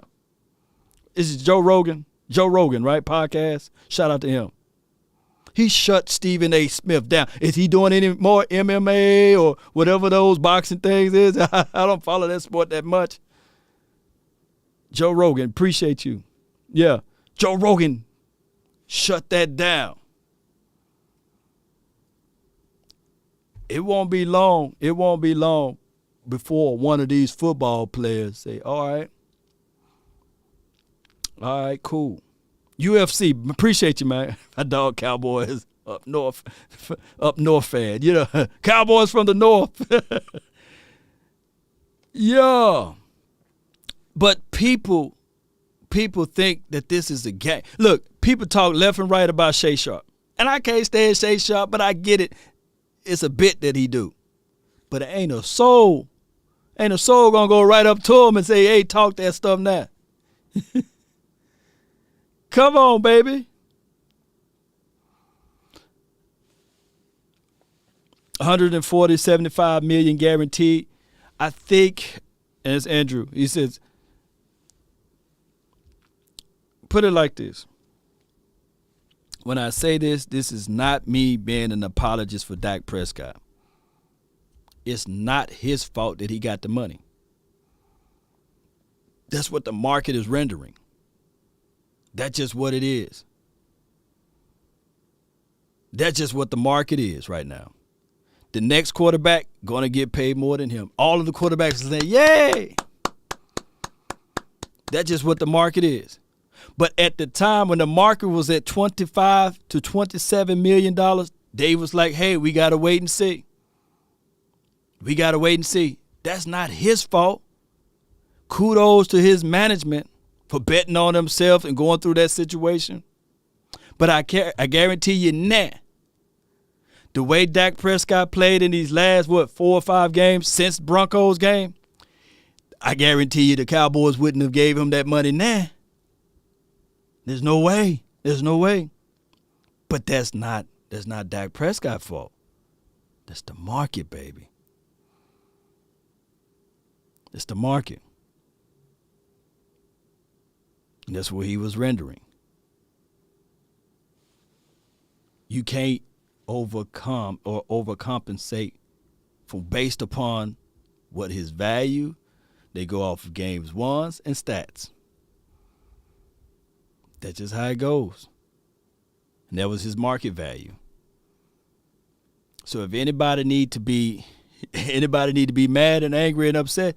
This is Joe Rogan. Joe Rogan, right? Podcast. Shout out to him. He shut Stephen A. Smith down. Is he doing any more MMA or whatever those boxing things is? I don't follow that sport that much. Joe Rogan, appreciate you. Yeah, Joe Rogan shut that down. It won't be long before one of these football players say, all right, cool. UFC, appreciate you, man. My dog Cowboys up north fan. You know, Cowboys from the north. Yeah. But people think that this is a game. Look, people talk left and right about Shay Sharp. And I can't stand Shay Sharp, but I get it. It's a bit that he do. But it ain't a soul gonna go right up to him and say, hey, talk that stuff now. Come on, baby. 140, 75 million guaranteed. I think, and it's Andrew, he says, put it like this. When I say this is not me being an apologist for Dak Prescott. It's not his fault that he got the money. That's what the market is rendering. That's just what it is. That's just what the market is right now. The next quarterback going to get paid more than him. All of the quarterbacks are saying, yay! That's just what the market is. But at the time when the market was at $25 to $27 million, Dave was like, hey, we got to wait and see. We got to wait and see. That's not his fault. Kudos to his management for betting on themselves and going through that situation. But I guarantee you now, the way Dak Prescott played in these last, 4 or 5 games since Broncos game, I guarantee you the Cowboys wouldn't have gave him that money now. There's no way. There's no way. But that's not Dak Prescott's fault. That's the market, baby. It's the market. And that's what he was rendering. You can't overcome or overcompensate for based upon what his value. They go off of games won and stats. That's just how it goes. And that was his market value. So if anybody need to be mad and angry and upset,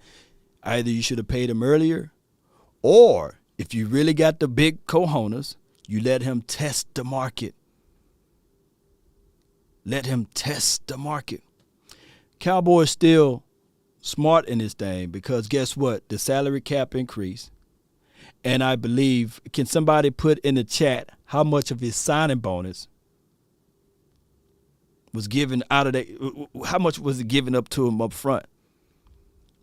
either you should have paid him earlier, or if you really got the big cojones, you let him test the market. Let him test the market. Cowboys still smart in this thing because guess what? The salary cap increased. And I believe, can somebody put in the chat how much of his signing bonus was given out of that? How much was it given up to him up front?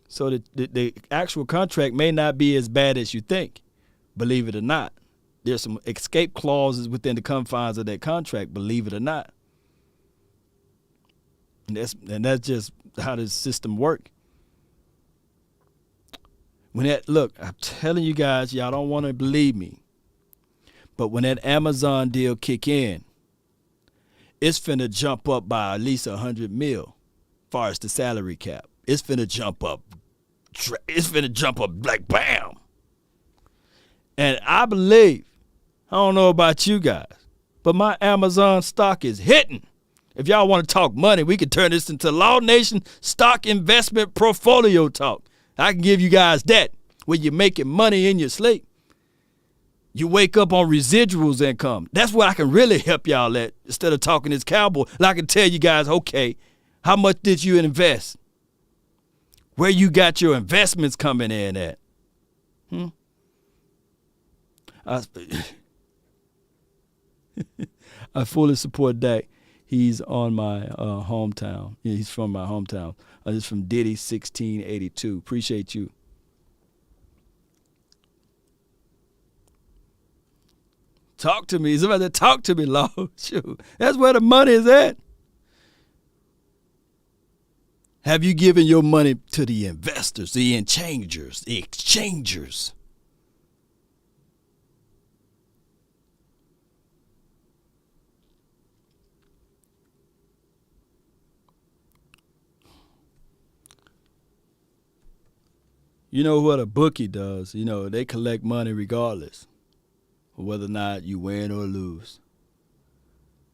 So the actual contract may not be as bad as you think, believe it or not. There's some escape clauses within the confines of that contract, believe it or not. And that's just how the system works. Look, I'm telling you guys, y'all don't want to believe me, but when that Amazon deal kick in, it's finna jump up by at least $100 million, as far as the salary cap. It's finna jump up. It's finna jump up like bam. And I believe, I don't know about you guys, but my Amazon stock is hitting. If y'all want to talk money, we can turn this into Law Nation stock investment portfolio talk. I can give you guys that, where you're making money in your sleep. You wake up on residuals income. That's what I can really help y'all at instead of talking this cowboy. And I can tell you guys, okay, how much did you invest? Where you got your investments coming in at? I fully support Dak. He's on my hometown. Yeah, he's from my hometown. This is from Diddy 1682. Appreciate you. Talk to me. Somebody said, talk to me, Lord. Shoot. That's where the money is at. Have you given your money to the investors, the exchangers? You know what a bookie does? You know, they collect money regardless of whether or not you win or lose.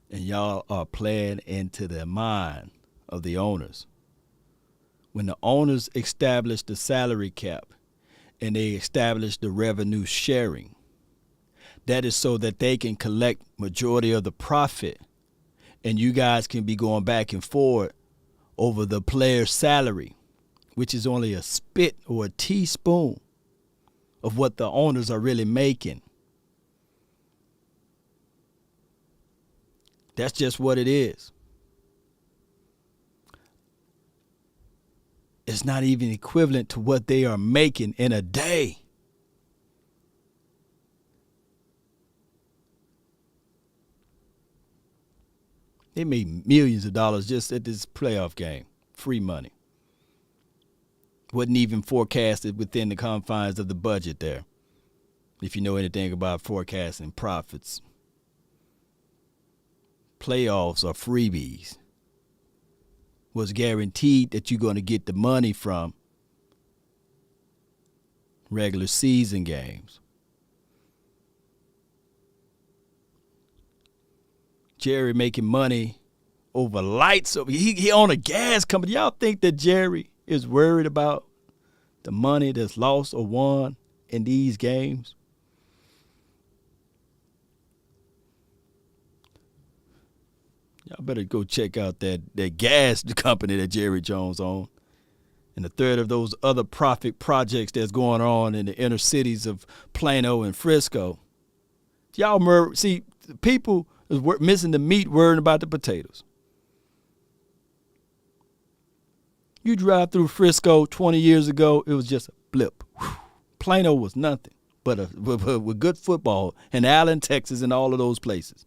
And y'all are playing into the mind of the owners. When the owners establish the salary cap and they establish the revenue sharing, that is so that they can collect majority of the profit and you guys can be going back and forth over the player's salary, which is only a spit or a teaspoon of what the owners are really making. That's just what it is. It's not even equivalent to what they are making in a day. They made millions of dollars just at this playoff game. Free money. Wasn't even forecasted within the confines of the budget there. If you know anything about forecasting profits. Playoffs are freebies. Was guaranteed that you're going to get the money from regular season games. Jerry making money over lights. He own a gas company. Y'all think that Jerry is worried about the money that's lost or won in these games? Y'all better go check out that gas company that Jerry Jones owned. And a third of those other profit projects that's going on in the inner cities of Plano and Frisco. Y'all see, people is missing the meat, worrying about the potatoes. You drive through Frisco 20 years ago, it was just a blip. Plano was nothing but with good football, and Allen, Texas, and all of those places.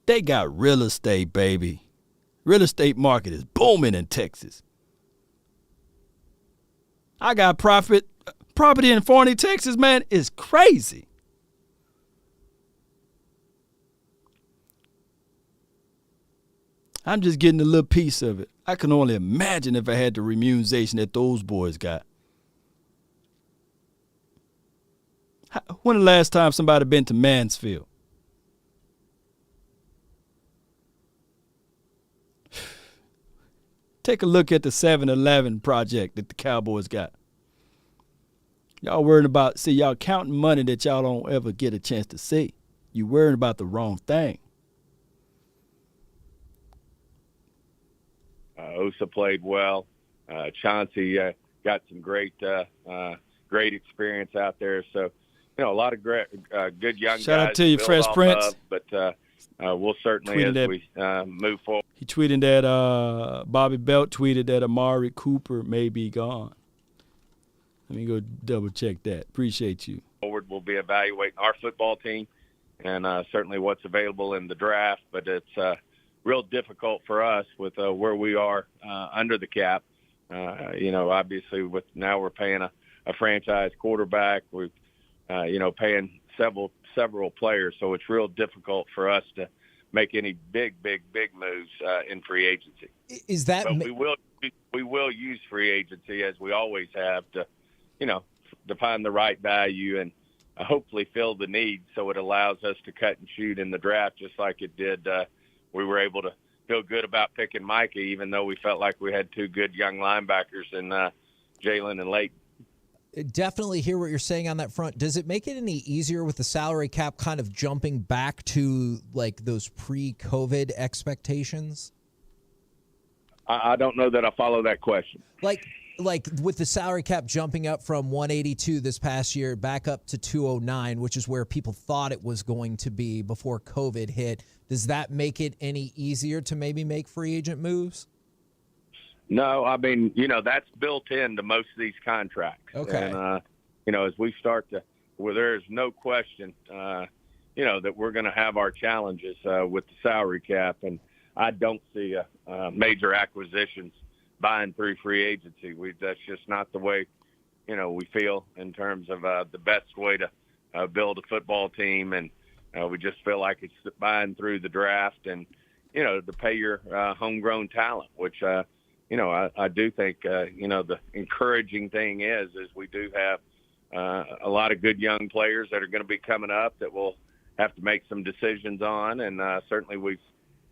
They got real estate, baby. Real estate market is booming in Texas. I got property in Forney, Texas, man, is crazy. I'm just getting a little piece of it. I can only imagine if I had the remuneration that those boys got. When the last time somebody been to Mansfield? Take a look at the 7-Eleven project that the Cowboys got. Y'all worrying about, y'all counting money that y'all don't ever get a chance to see. You worrying about the wrong thing. Osa played well. Chauncey got some great experience out there. So, a lot of great, good young guys. Shout out to you, Fresh Prince. But we'll certainly, as we move forward. He tweeted that Bobby Belt tweeted that Amari Cooper may be gone. Let me go double check that. Appreciate you. Forward, we'll be evaluating our football team and certainly what's available in the draft. But it's real difficult for us with where we are under the cap. Obviously now we're paying a franchise quarterback. We're paying several players, so it's real difficult for us to make any big moves in free agency. Is that? But we will use free agency as we always have to, to find the right value and hopefully fill the need, so it allows us to cut and shoot in the draft, just like it did. We were able to feel good about picking Micah, even though we felt like we had two good young linebackers in Jalen and Leighton. Definitely hear what you're saying on that front. Does it make it any easier with the salary cap kind of jumping back to like those pre-COVID expectations? I don't know that I follow that question. Like with the salary cap jumping up from 182 this past year back up to 209, which is where people thought it was going to be before COVID hit. Does that make it any easier to maybe make free agent moves? No, I mean, that's built into most of these contracts. Okay. And, as we start to, where there's no question, that we're going to have our challenges with the salary cap. And I don't see major acquisitions buying through free agency. That's just not the way, we feel in terms of the best way to build a football team. And we just feel like it's buying through the draft and, to pay your homegrown talent, which, I do think, the encouraging thing is we do have a lot of good young players that are going to be coming up that we'll have to make some decisions on. And certainly we've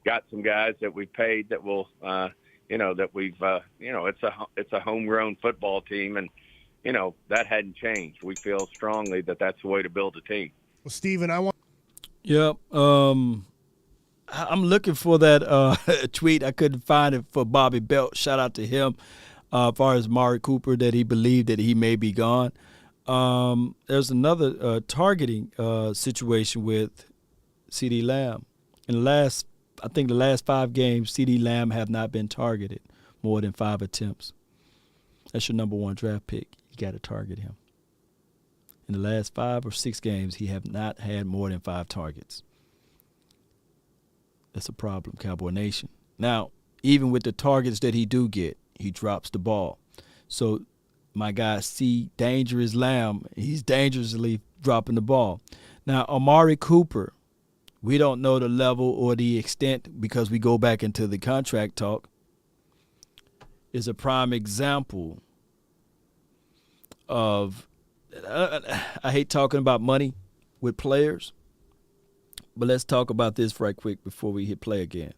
got some guys that we've paid that will, that we've, it's a homegrown football team. And, that hadn't changed. We feel strongly that that's the way to build a team. Well, Stephen, I want. Yep. I'm looking for that tweet. I couldn't find it for Bobby Belt. Shout out to him as far as Amari Cooper, that he believed that he may be gone. There's another targeting situation with CeeDee Lamb. In the last 5 games, CeeDee Lamb have not been targeted more than 5 attempts. That's your number 1 draft pick. You got to target him. In the last 5 or 6 games, he have not had more than 5 targets. That's a problem, Cowboy Nation. Now, even with the targets that he do get, he drops the ball. So my guy C. Dangerous Lamb, he's dangerously dropping the ball. Now, Amari Cooper, we don't know the level or the extent because we go back into the contract talk, is a prime example of I hate talking about money with players, but let's talk about this right quick before we hit play again.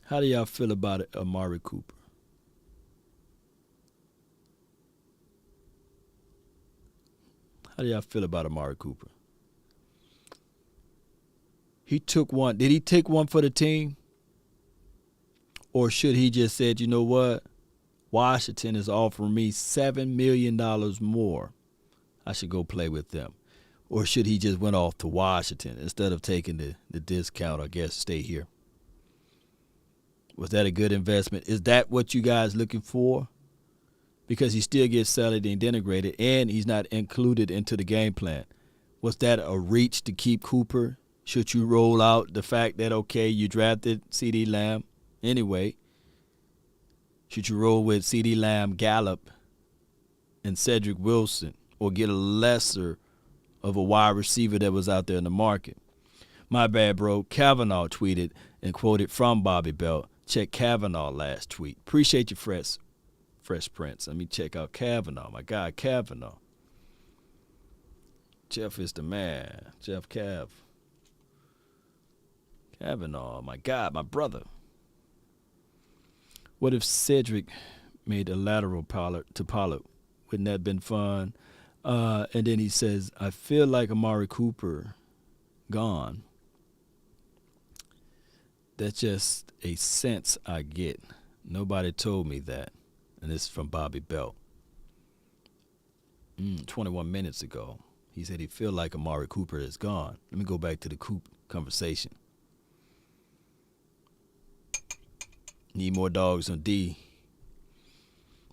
How do y'all feel about it, Amari Cooper? How do y'all feel about Amari Cooper? He took one. Did he take one for the team? Or should he just said, you know what? Washington is offering me $7 million more. I should go play with them. Or should he just went off to Washington instead of taking the discount, I guess, stay here? Was that a good investment? Is that what you guys looking for? Because he still gets salary and denigrated, and he's not included into the game plan. Was that a reach to keep Cooper? Should you roll out the fact that, okay, you drafted CeeDee Lamb anyway? Should you roll with CeeDee Lamb, Gallup, and Cedric Wilson, or get a lesser of a wide receiver that was out there in the market? My bad, bro. Kavanaugh tweeted and quoted from Bobby Belt. Check Kavanaugh last tweet. Appreciate you, Fresh Prince. Let me check out Kavanaugh. My guy, Kavanaugh. Jeff is the man. Jeff Kavanaugh, my God, my brother. What if Cedric made a lateral to Pollard? Wouldn't that have been fun? And then he says, I feel like Amari Cooper gone. That's just a sense I get. Nobody told me that. And this is from Bobby Belt. 21 minutes ago, he said he feel like Amari Cooper is gone. Let me go back to the Coop conversation. Need more dogs on D.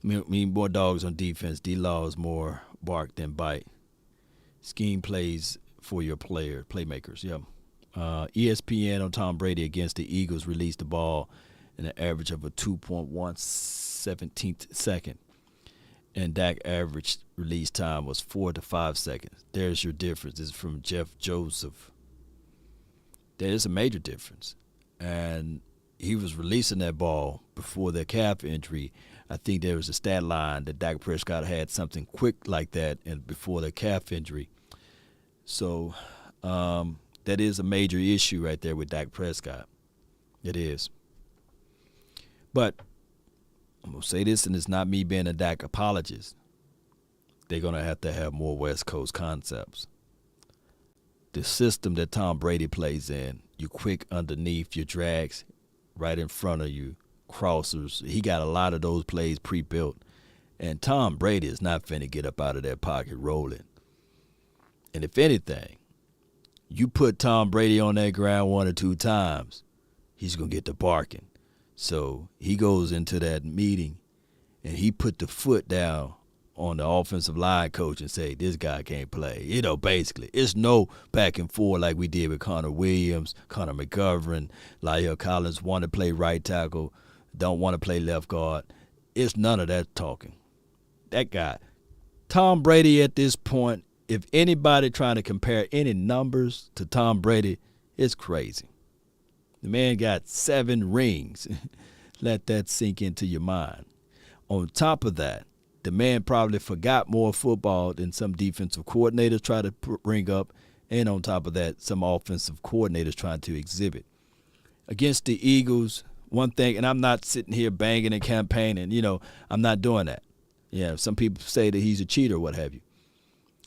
Need more dogs on defense. D-Law is more bark than bite. Scheme plays for your playmakers. Yeah. ESPN on Tom Brady against the Eagles released the ball in an average of a 2.117 second. And Dak average release time was 4 to 5 seconds. There's your difference. This is from Jeff Joseph. There is a major difference. And he was releasing that ball before the calf injury. I think there was a stat line that Dak Prescott had something quick like that and before the calf injury. So that is a major issue right there with Dak Prescott. It is. But I'm going to say this, and it's not me being a Dak apologist. They're going to have more West Coast concepts. The system that Tom Brady plays in, you quick underneath your drags, right in front of you, crossers. He got a lot of those plays pre-built. And Tom Brady is not finna get up out of that pocket rolling. And if anything, you put Tom Brady on that ground 1 or 2 times, he's going to get the barking. So he goes into that meeting, and he put the foot down on the offensive line coach and say, this guy can't play. You know, basically. It's no back and forth like we did with Connor Williams, Connor McGovern, La'el Collins want to play right tackle, don't want to play left guard. It's none of that talking. That guy, Tom Brady at this point, if anybody trying to compare any numbers to Tom Brady, it's crazy. The man got 7 rings. Let that sink into your mind. On top of that, the man probably forgot more football than some defensive coordinators try to bring up, and on top of that, some offensive coordinators trying to exhibit. Against the Eagles, one thing, and I'm not sitting here banging and campaigning, I'm not doing that. Yeah, some people say that he's a cheater, what have you.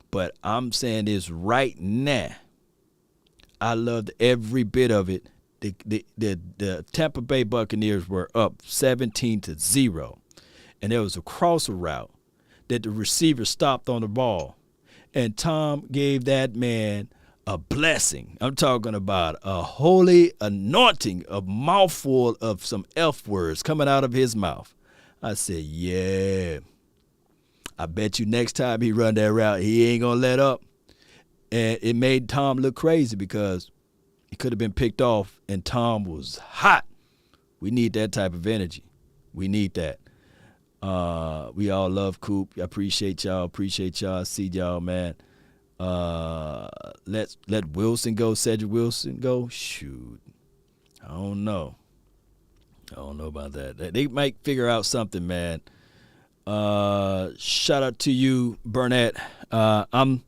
But I'm saying this right now. I loved every bit of it. The Tampa Bay Buccaneers were up 17-0. And there was a crosser route that the receiver stopped on the ball. And Tom gave that man a blessing. I'm talking about a holy anointing, a mouthful of some F words coming out of his mouth. I said, yeah. I bet you next time he run that route, he ain't going to let up. And it made Tom look crazy because he could have been picked off, and Tom was hot. We need that type of energy. We need that. We all love Coop. I appreciate y'all. I see y'all, man. Let Wilson go, Cedric Wilson go. Shoot. I don't know. I don't know about that. They might figure out something, man. Shout out to you, Burnett. I'm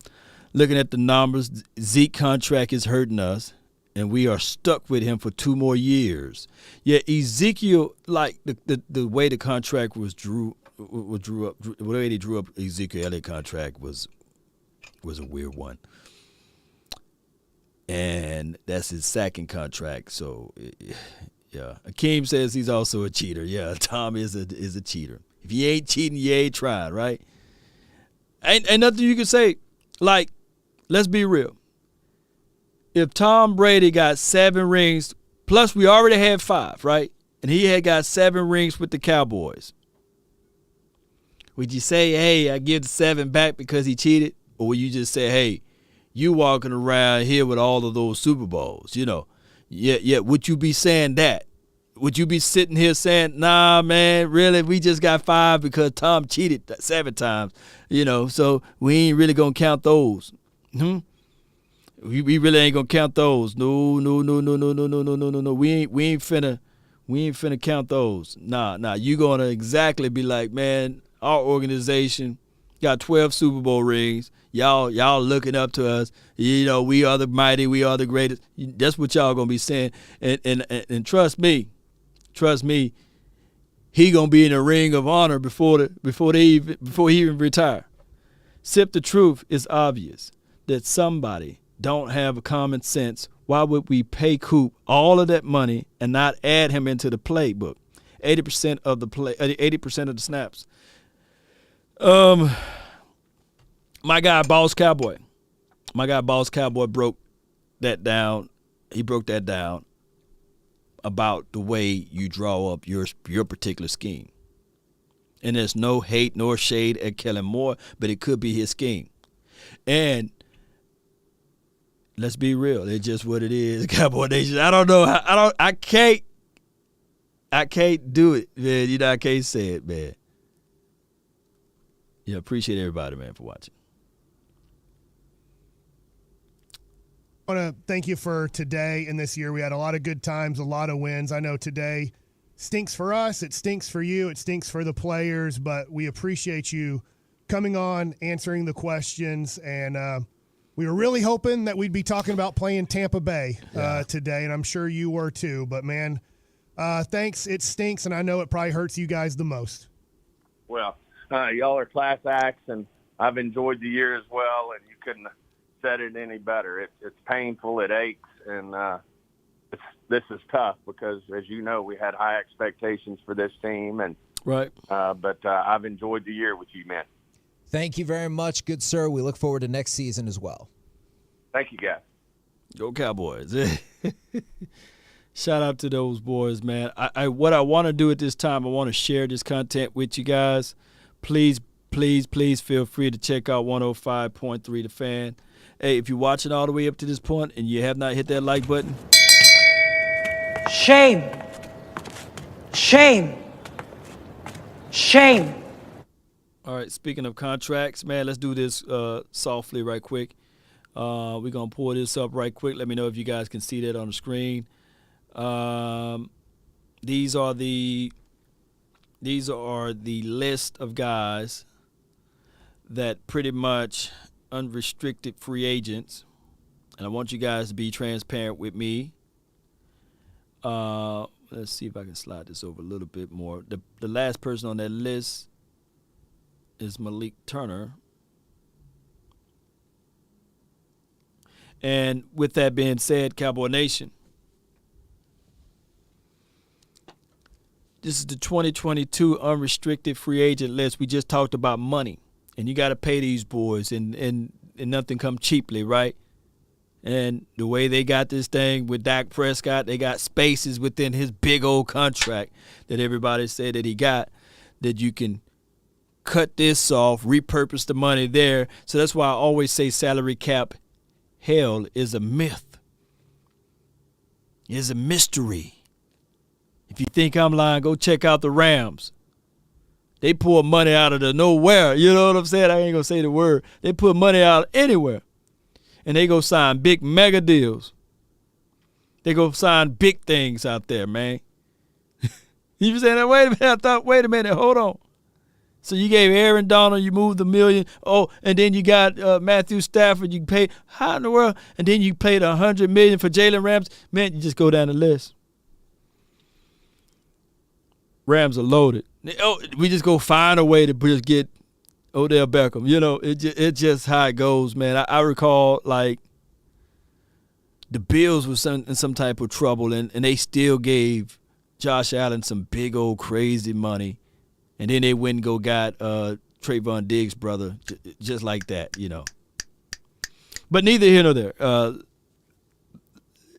looking at the numbers. Zeke contract is hurting us, and we are stuck with him for 2 more years. Yeah, Ezekiel, like the way the contract was drew up, the way they drew up Ezekiel Elliott contract was a weird one. And that's his second contract. So, yeah. Akeem says he's also a cheater. Yeah, Tom is a cheater. If you ain't cheating, you ain't trying, right? Ain't nothing you can say. Like, let's be real. If Tom Brady got 7 rings, plus we already had 5, right? And he had got 7 rings with the Cowboys. Would you say, hey, I give the 7 back because he cheated? Or would you just say, hey, you walking around here with all of those Super Bowls, you know? Yeah, would you be saying that? Would you be sitting here saying, nah, man, really, we just got 5 because Tom cheated 7 times, you know, so we ain't really going to count those. We really ain't going to count those. No. We ain't finna count those. Nah. You going to exactly be like, man, our organization got 12 Super Bowl rings. Y'all looking up to us. You know, we are the mighty, we are the greatest. That's what y'all going to be saying. And trust me, he gonna be in the ring of honor before he even retire. Sip, the truth is obvious that somebody don't have a common sense. Why would we pay Coop all of that money and not add him into the playbook? 80% of the snaps. My guy Boss Cowboy broke that down. He broke that down about the way you draw up your particular scheme. And there's no hate nor shade at Kellen Moore, but it could be his scheme. And let's be real, it's just what it is, Cowboy Nation. I don't know. I can't do it, man. You know, I can't say it, man. Yeah, appreciate everybody, man, for watching. I want to thank you for today and this year. We had a lot of good times, a lot of wins. I know today stinks for us. It stinks for you. It stinks for the players, but we appreciate you coming on, answering the questions. And we were really hoping that we'd be talking about playing Tampa Bay today, and I'm sure you were too. But, man, thanks. It stinks, and I know it probably hurts you guys the most. Well, y'all are class acts, and I've enjoyed the year as well, and you couldn't – said it any better. It's painful, it aches, and this is tough because, as you know, we had high expectations for this team, and right. But I've enjoyed the year with you, man. Thank you very much, good sir. We look forward to next season as well. Thank you, guys. Go Cowboys. Shout out to those boys, man. What I want to do at this time, I want to share this content with you guys. Please feel free to check out 105.3 The Fan. Hey, if you're watching all the way up to this point and you have not hit that like button. Shame. All right, speaking of contracts, man, let's do this softly right quick. We're going to pull this up right quick. Let me know if you guys can see that on the screen. These are the list of guys that pretty much unrestricted free agents, and I want you guys to be transparent with me. Let's see if I can slide this over a little bit more. The last person on that list is Malik Turner. And with that being said, Cowboy Nation, this is the 2022 unrestricted free agent list. We just talked about money. And you got to pay these boys, and nothing come cheaply, right? And the way they got this thing with Dak Prescott, they got spaces within his big old contract that everybody said that he got, that you can cut this off, repurpose the money there. So that's why I always say salary cap hell is a myth. It's a mystery. If you think I'm lying, go check out the Rams. They pull money out of the nowhere. You know what I'm saying? I ain't going to say the word. They put money out anywhere. And they go sign big mega deals. They go sign big things out there, man. You were saying that, wait a minute, hold on. So you gave Aaron Donald, you moved $1 million. Oh, and then you got Matthew Stafford. You paid how in the world? And then you paid $100 million for Jalen Ramsey. Man, you just go down the list. Rams are loaded. Oh, we just go find a way to just get Odell Beckham. You know, it's just how it goes, man. I recall like the Bills was in some type of trouble, and they still gave Josh Allen some big old crazy money. And then they went and got Trayvon Diggs' brother, just like that, you know. But neither here nor there.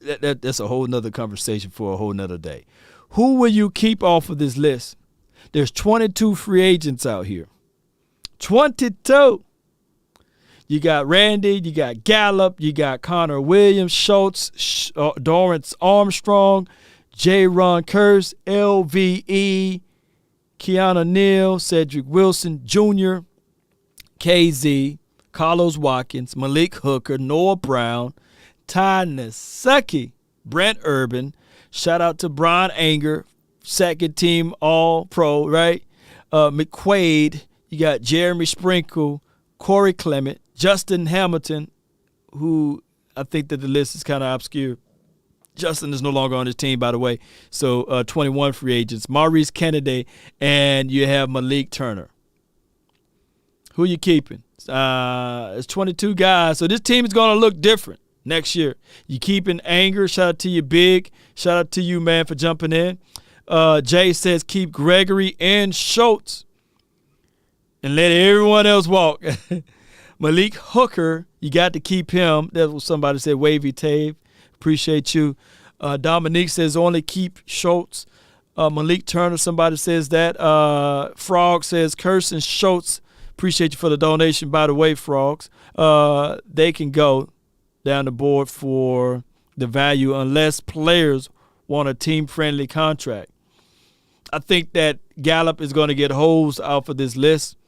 That's a whole nother conversation for a whole nother day. Who will you keep off of this list? There's 22 free agents out here. 22. You got Randy, you got Gallup, you got Connor Williams, Schultz, Dorrance Armstrong, J-Ron Kearse, LVE, Keanu Neal, Cedric Wilson Jr., KZ, Carlos Watkins, Malik Hooker, Noah Brown, Ty Nsekhe, Brent Urban. Shout out to Brian Anger, second team All-Pro, right? McQuaid. You got Jeremy Sprinkle, Corey Clement, Justin Hamilton, who I think that the list is kind of obscure. Justin is no longer on his team, by the way. So 21 free agents. Maurice Kennedy, and you have Malik Turner. Who you keeping? It's 22 guys. So this team is going to look different next year. You keeping Anger. Shout out to you, Big. Shout out to you, man, for jumping in. Jay says keep Gregory and Schultz and let everyone else walk. Malik Hooker, you got to keep him. That's what somebody said, Wavy Tave. Appreciate you. Dominique says only keep Schultz. Malik Turner, somebody says that. Frog says Kearse and Schultz. Appreciate you for the donation, by the way, Frogs. They can go down the board for the value unless players want a team-friendly contract. I think that Gallup is going to get holes out of this list.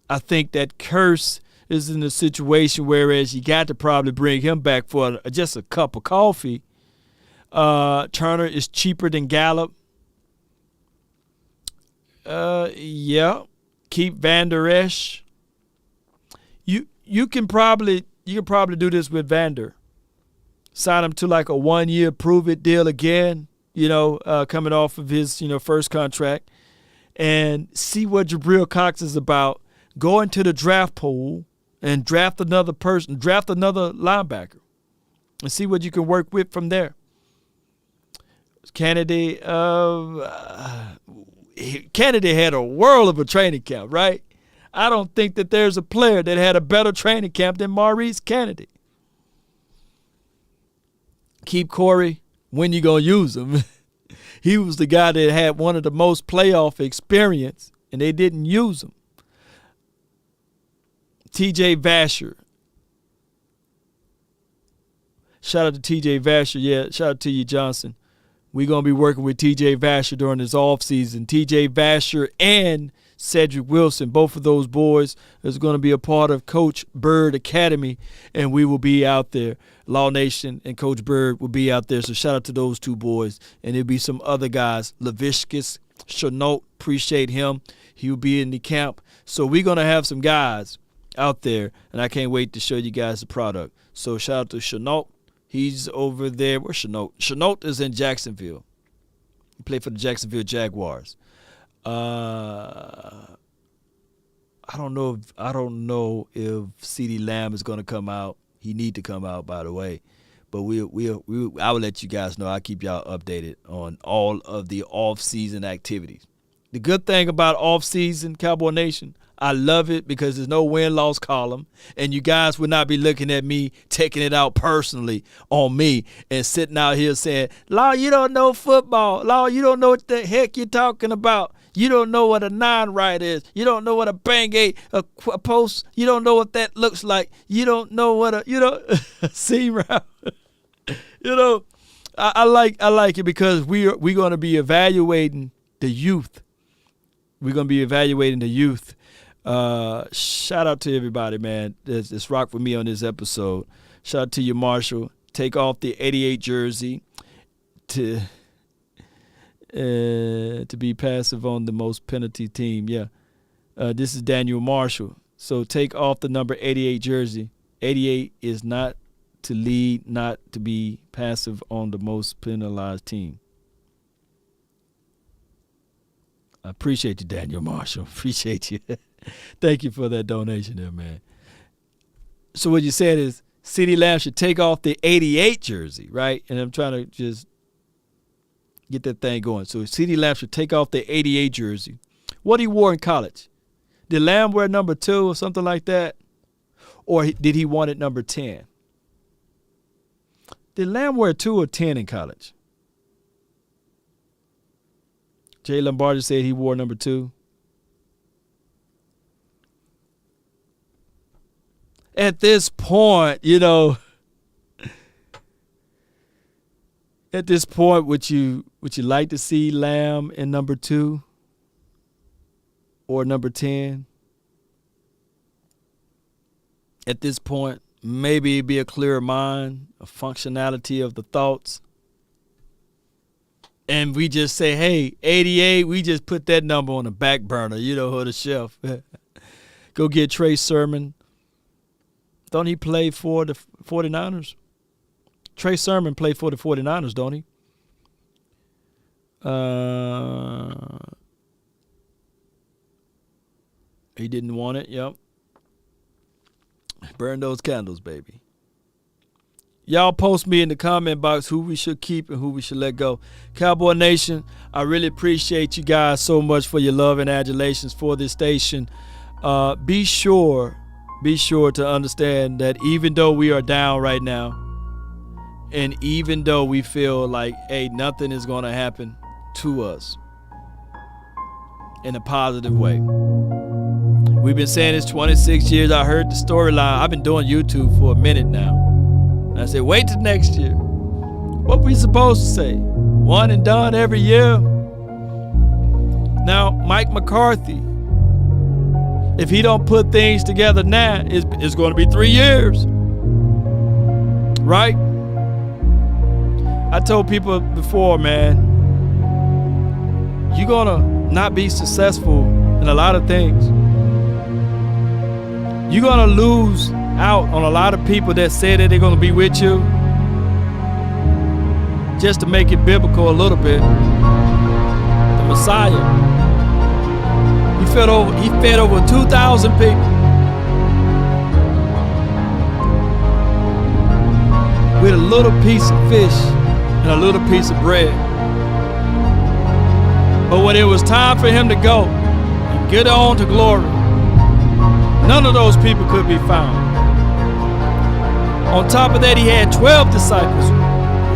I think that Kearse is in a situation whereas you got to probably bring him back for just a cup of coffee. Turner is cheaper than Gallup. Yeah. Keep Van Der Esch. You can probably do this with Vander. Sign him to like a 1-year prove-it deal again, coming off of his, first contract. And see what Jabril Cox is about. Go into the draft pool and draft another person, draft another linebacker, and see what you can work with from there. Kennedy had a whirl of a training camp, right? I don't think that there's a player that had a better training camp than Maurice Kennedy. Keep Corey. When you going to use him? He was the guy that had one of the most playoff experience, and they didn't use him. T.J. Vasher. Shout out to T.J. Vasher. Yeah, shout out to you, Johnson. We're going to be working with T.J. Vasher during this offseason. T.J. Vasher and Cedric Wilson, both of those boys, is going to be a part of Coach Bird Academy, and we will be out there. Law Nation and Coach Bird will be out there, so shout out to those two boys. And there'll be some other guys. Laviscus Chenault, appreciate him. He'll be in the camp. So we're going to have some guys out there, and I can't wait to show you guys the product. So shout out to Chenault. He's over there. Where's Chenault? Chenault is in Jacksonville. He played for the Jacksonville Jaguars. I don't know if CeeDee Lamb is going to come out. He need to come out, by the way. But I will let you guys know. I'll keep y'all updated on all of the off-season activities. The good thing about off-season, Cowboy Nation, I love it because there's no win-loss column, and you guys would not be looking at me taking it out personally on me and sitting out here saying, Law, you don't know football. Law, you don't know what the heck you're talking about. You don't know what a 9-right is. You don't know what a bang eight, a post. You don't know what that looks like. You don't know what a seam route. I like it because we're going to be evaluating the youth. We're going to be evaluating the youth. Shout out to everybody, man. It's rock with me on this episode. Shout out to you, Marshall. Take off the 88 jersey. to be passive on the most penalty team. Yeah. This is Daniel Marshall. So take off the number 88 jersey. 88 is not to lead, not to be passive on the most penalized team. I appreciate you, Daniel Marshall. Appreciate you. Thank you for that donation there, man. So what you said is CeeDee Lamb should take off the 88 jersey, right? And I'm trying to just get that thing going. So CeeDee Lamb should take off the 88 jersey. What he wore in college? Did Lamb wear number 2 or something like that? Or did he want it number 10? Did Lamb wear 2 or 10 in college? Jay Lombardi said he wore number 2. At this point, would you like to see Lamb in number 2 or number 10? At this point, maybe it'd be a clearer mind, a functionality of the thoughts. And we just say, hey, 88, we just put that number on the back burner, or the shelf. Go get Trey Sermon. Don't he play for the 49ers? Trey Sermon played for the 49ers, don't he? He didn't want it, yep. Burn those candles, baby. Y'all post me in the comment box who we should keep and who we should let go. Cowboy Nation, I really appreciate you guys so much for your love and adulations for this station. Be sure to understand that even though we are down right now, and even though we feel like, hey, nothing is going to happen to us in a positive way. We've been saying this 26 years. I heard the storyline. I've been doing YouTube for a minute now. And I said, wait till next year. What we supposed to say? One and done every year? Now, Mike McCarthy, if he don't put things together now, it's going to be 3 years. Right? I told people before, man, you're going to not be successful in a lot of things. You're going to lose out on a lot of people that say that they're going to be with you. Just to make it biblical a little bit, the Messiah, he fed over 2,000 people with a little piece of fish and a little piece of bread. But when it was time for him to go and get on to glory, none of those people could be found. On top of that, he had 12 disciples.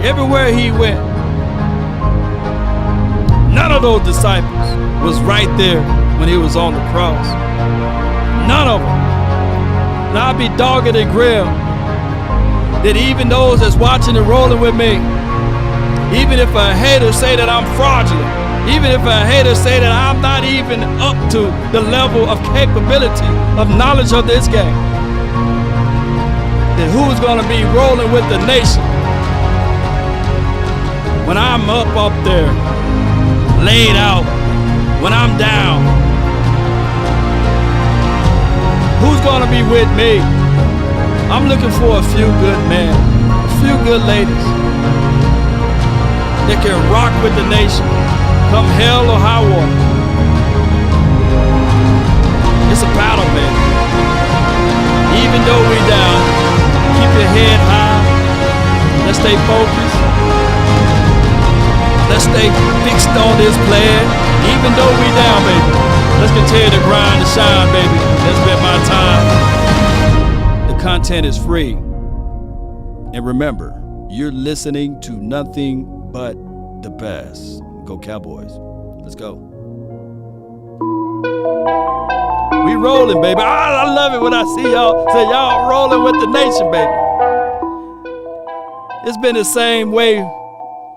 Everywhere he went, none of those disciples was right there when he was on the cross. None of them. Now I'd be dogged and grilled that even those that's watching and rolling with me, even if a hater say that I'm fraudulent, even if a hater say that I'm not even up to the level of capability of knowledge of this game, then who's going to be rolling with the nation when I'm up there, laid out, when I'm down? Who's going to be with me? I'm looking for a few good men, a few good ladies that can rock with the nation, come hell or high water. It's a battle, man. Even though we down, keep your head high. Let's stay focused. Let's stay fixed on this plan. Even though we down, baby. Let's continue to grind and shine, baby. That's been my time. The content is free. And remember, you're listening to nothing but the best. Go Cowboys. Let's go. We rolling, baby. I love it when I see y'all say y'all rolling with the nation, baby. It's been the same way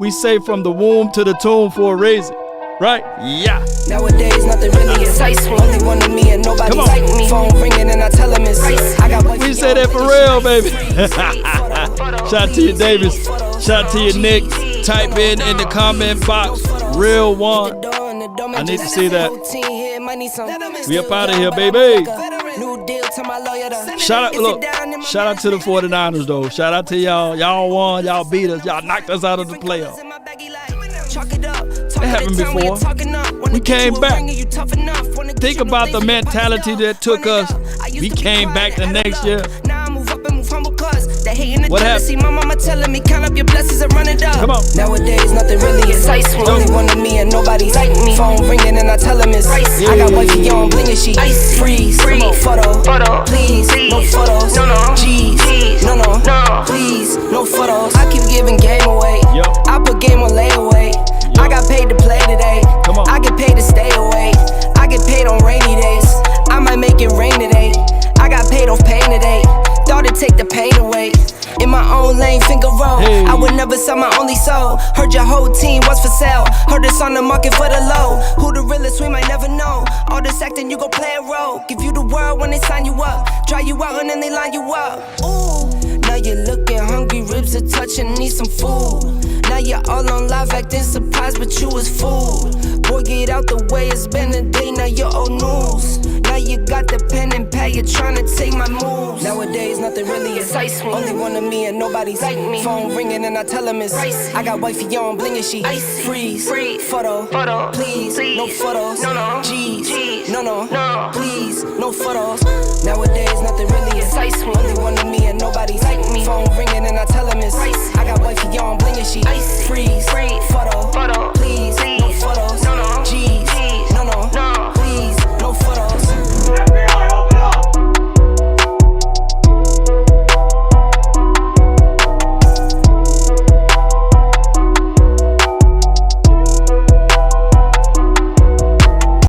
we say from the womb to the tomb for a reason. Right? Yeah. Nowadays, nothing really excites me. Only one of me and nobody like me. Phone ringing and I tell him it's I got we say that for real, baby. Shout out to you, Davis. Shout out to you, Nick. Type in the comment box Real one. I need to see that. We up out of here, baby. Shout out to the 49ers, though. Shout out to y'all. Y'all won. Y'all beat us. Y'all knocked us out of the playoffs. That happened before. We came back. Think about the mentality that took us. We came back the next year. What happened? My mama telling me count up your blessings and run it up. Come on. Nowadays nothing really excites me. Only one of me and nobody's like me. Phone ringing and I tell him it's icy. I got wifey on blinging she icy. Freeze, photo, please, no photos. No, G's, no, please, no photos. I keep giving game away. I put game on layaway. I got paid to play today. I get paid to stay away. I get paid on rainy days. I might make it rain today. I got paid off pain today. Thought it'd take the pain away. In my own lane, finger roll. Hey. I would never sell my only soul. Heard your whole team was for sale. Heard it's on the market for the low. Who the realest, we might never know. All this acting, you gon' play a role. Give you the world when they sign you up. Dry you out and then they line you up. Ooh, now you're looking hungry, ribs are touching, need some food. Now you're all on live acting surprised, but you was fooled. Boy, get out the way, it's been a day, now you're old news. Now you got the pen and pad, you're trying to take my moves. Nowadays, nothing really excites me. Only one of me and nobody's like me. Phone ringing and I tell him it's icy. I got wifey on blinging she icy. Freeze, photo, please, no photos. No, G's, no, please, no photos. Nowadays, nothing really excites me. Only one of me and nobody's like me. Phone ringing and I tell him it's icy.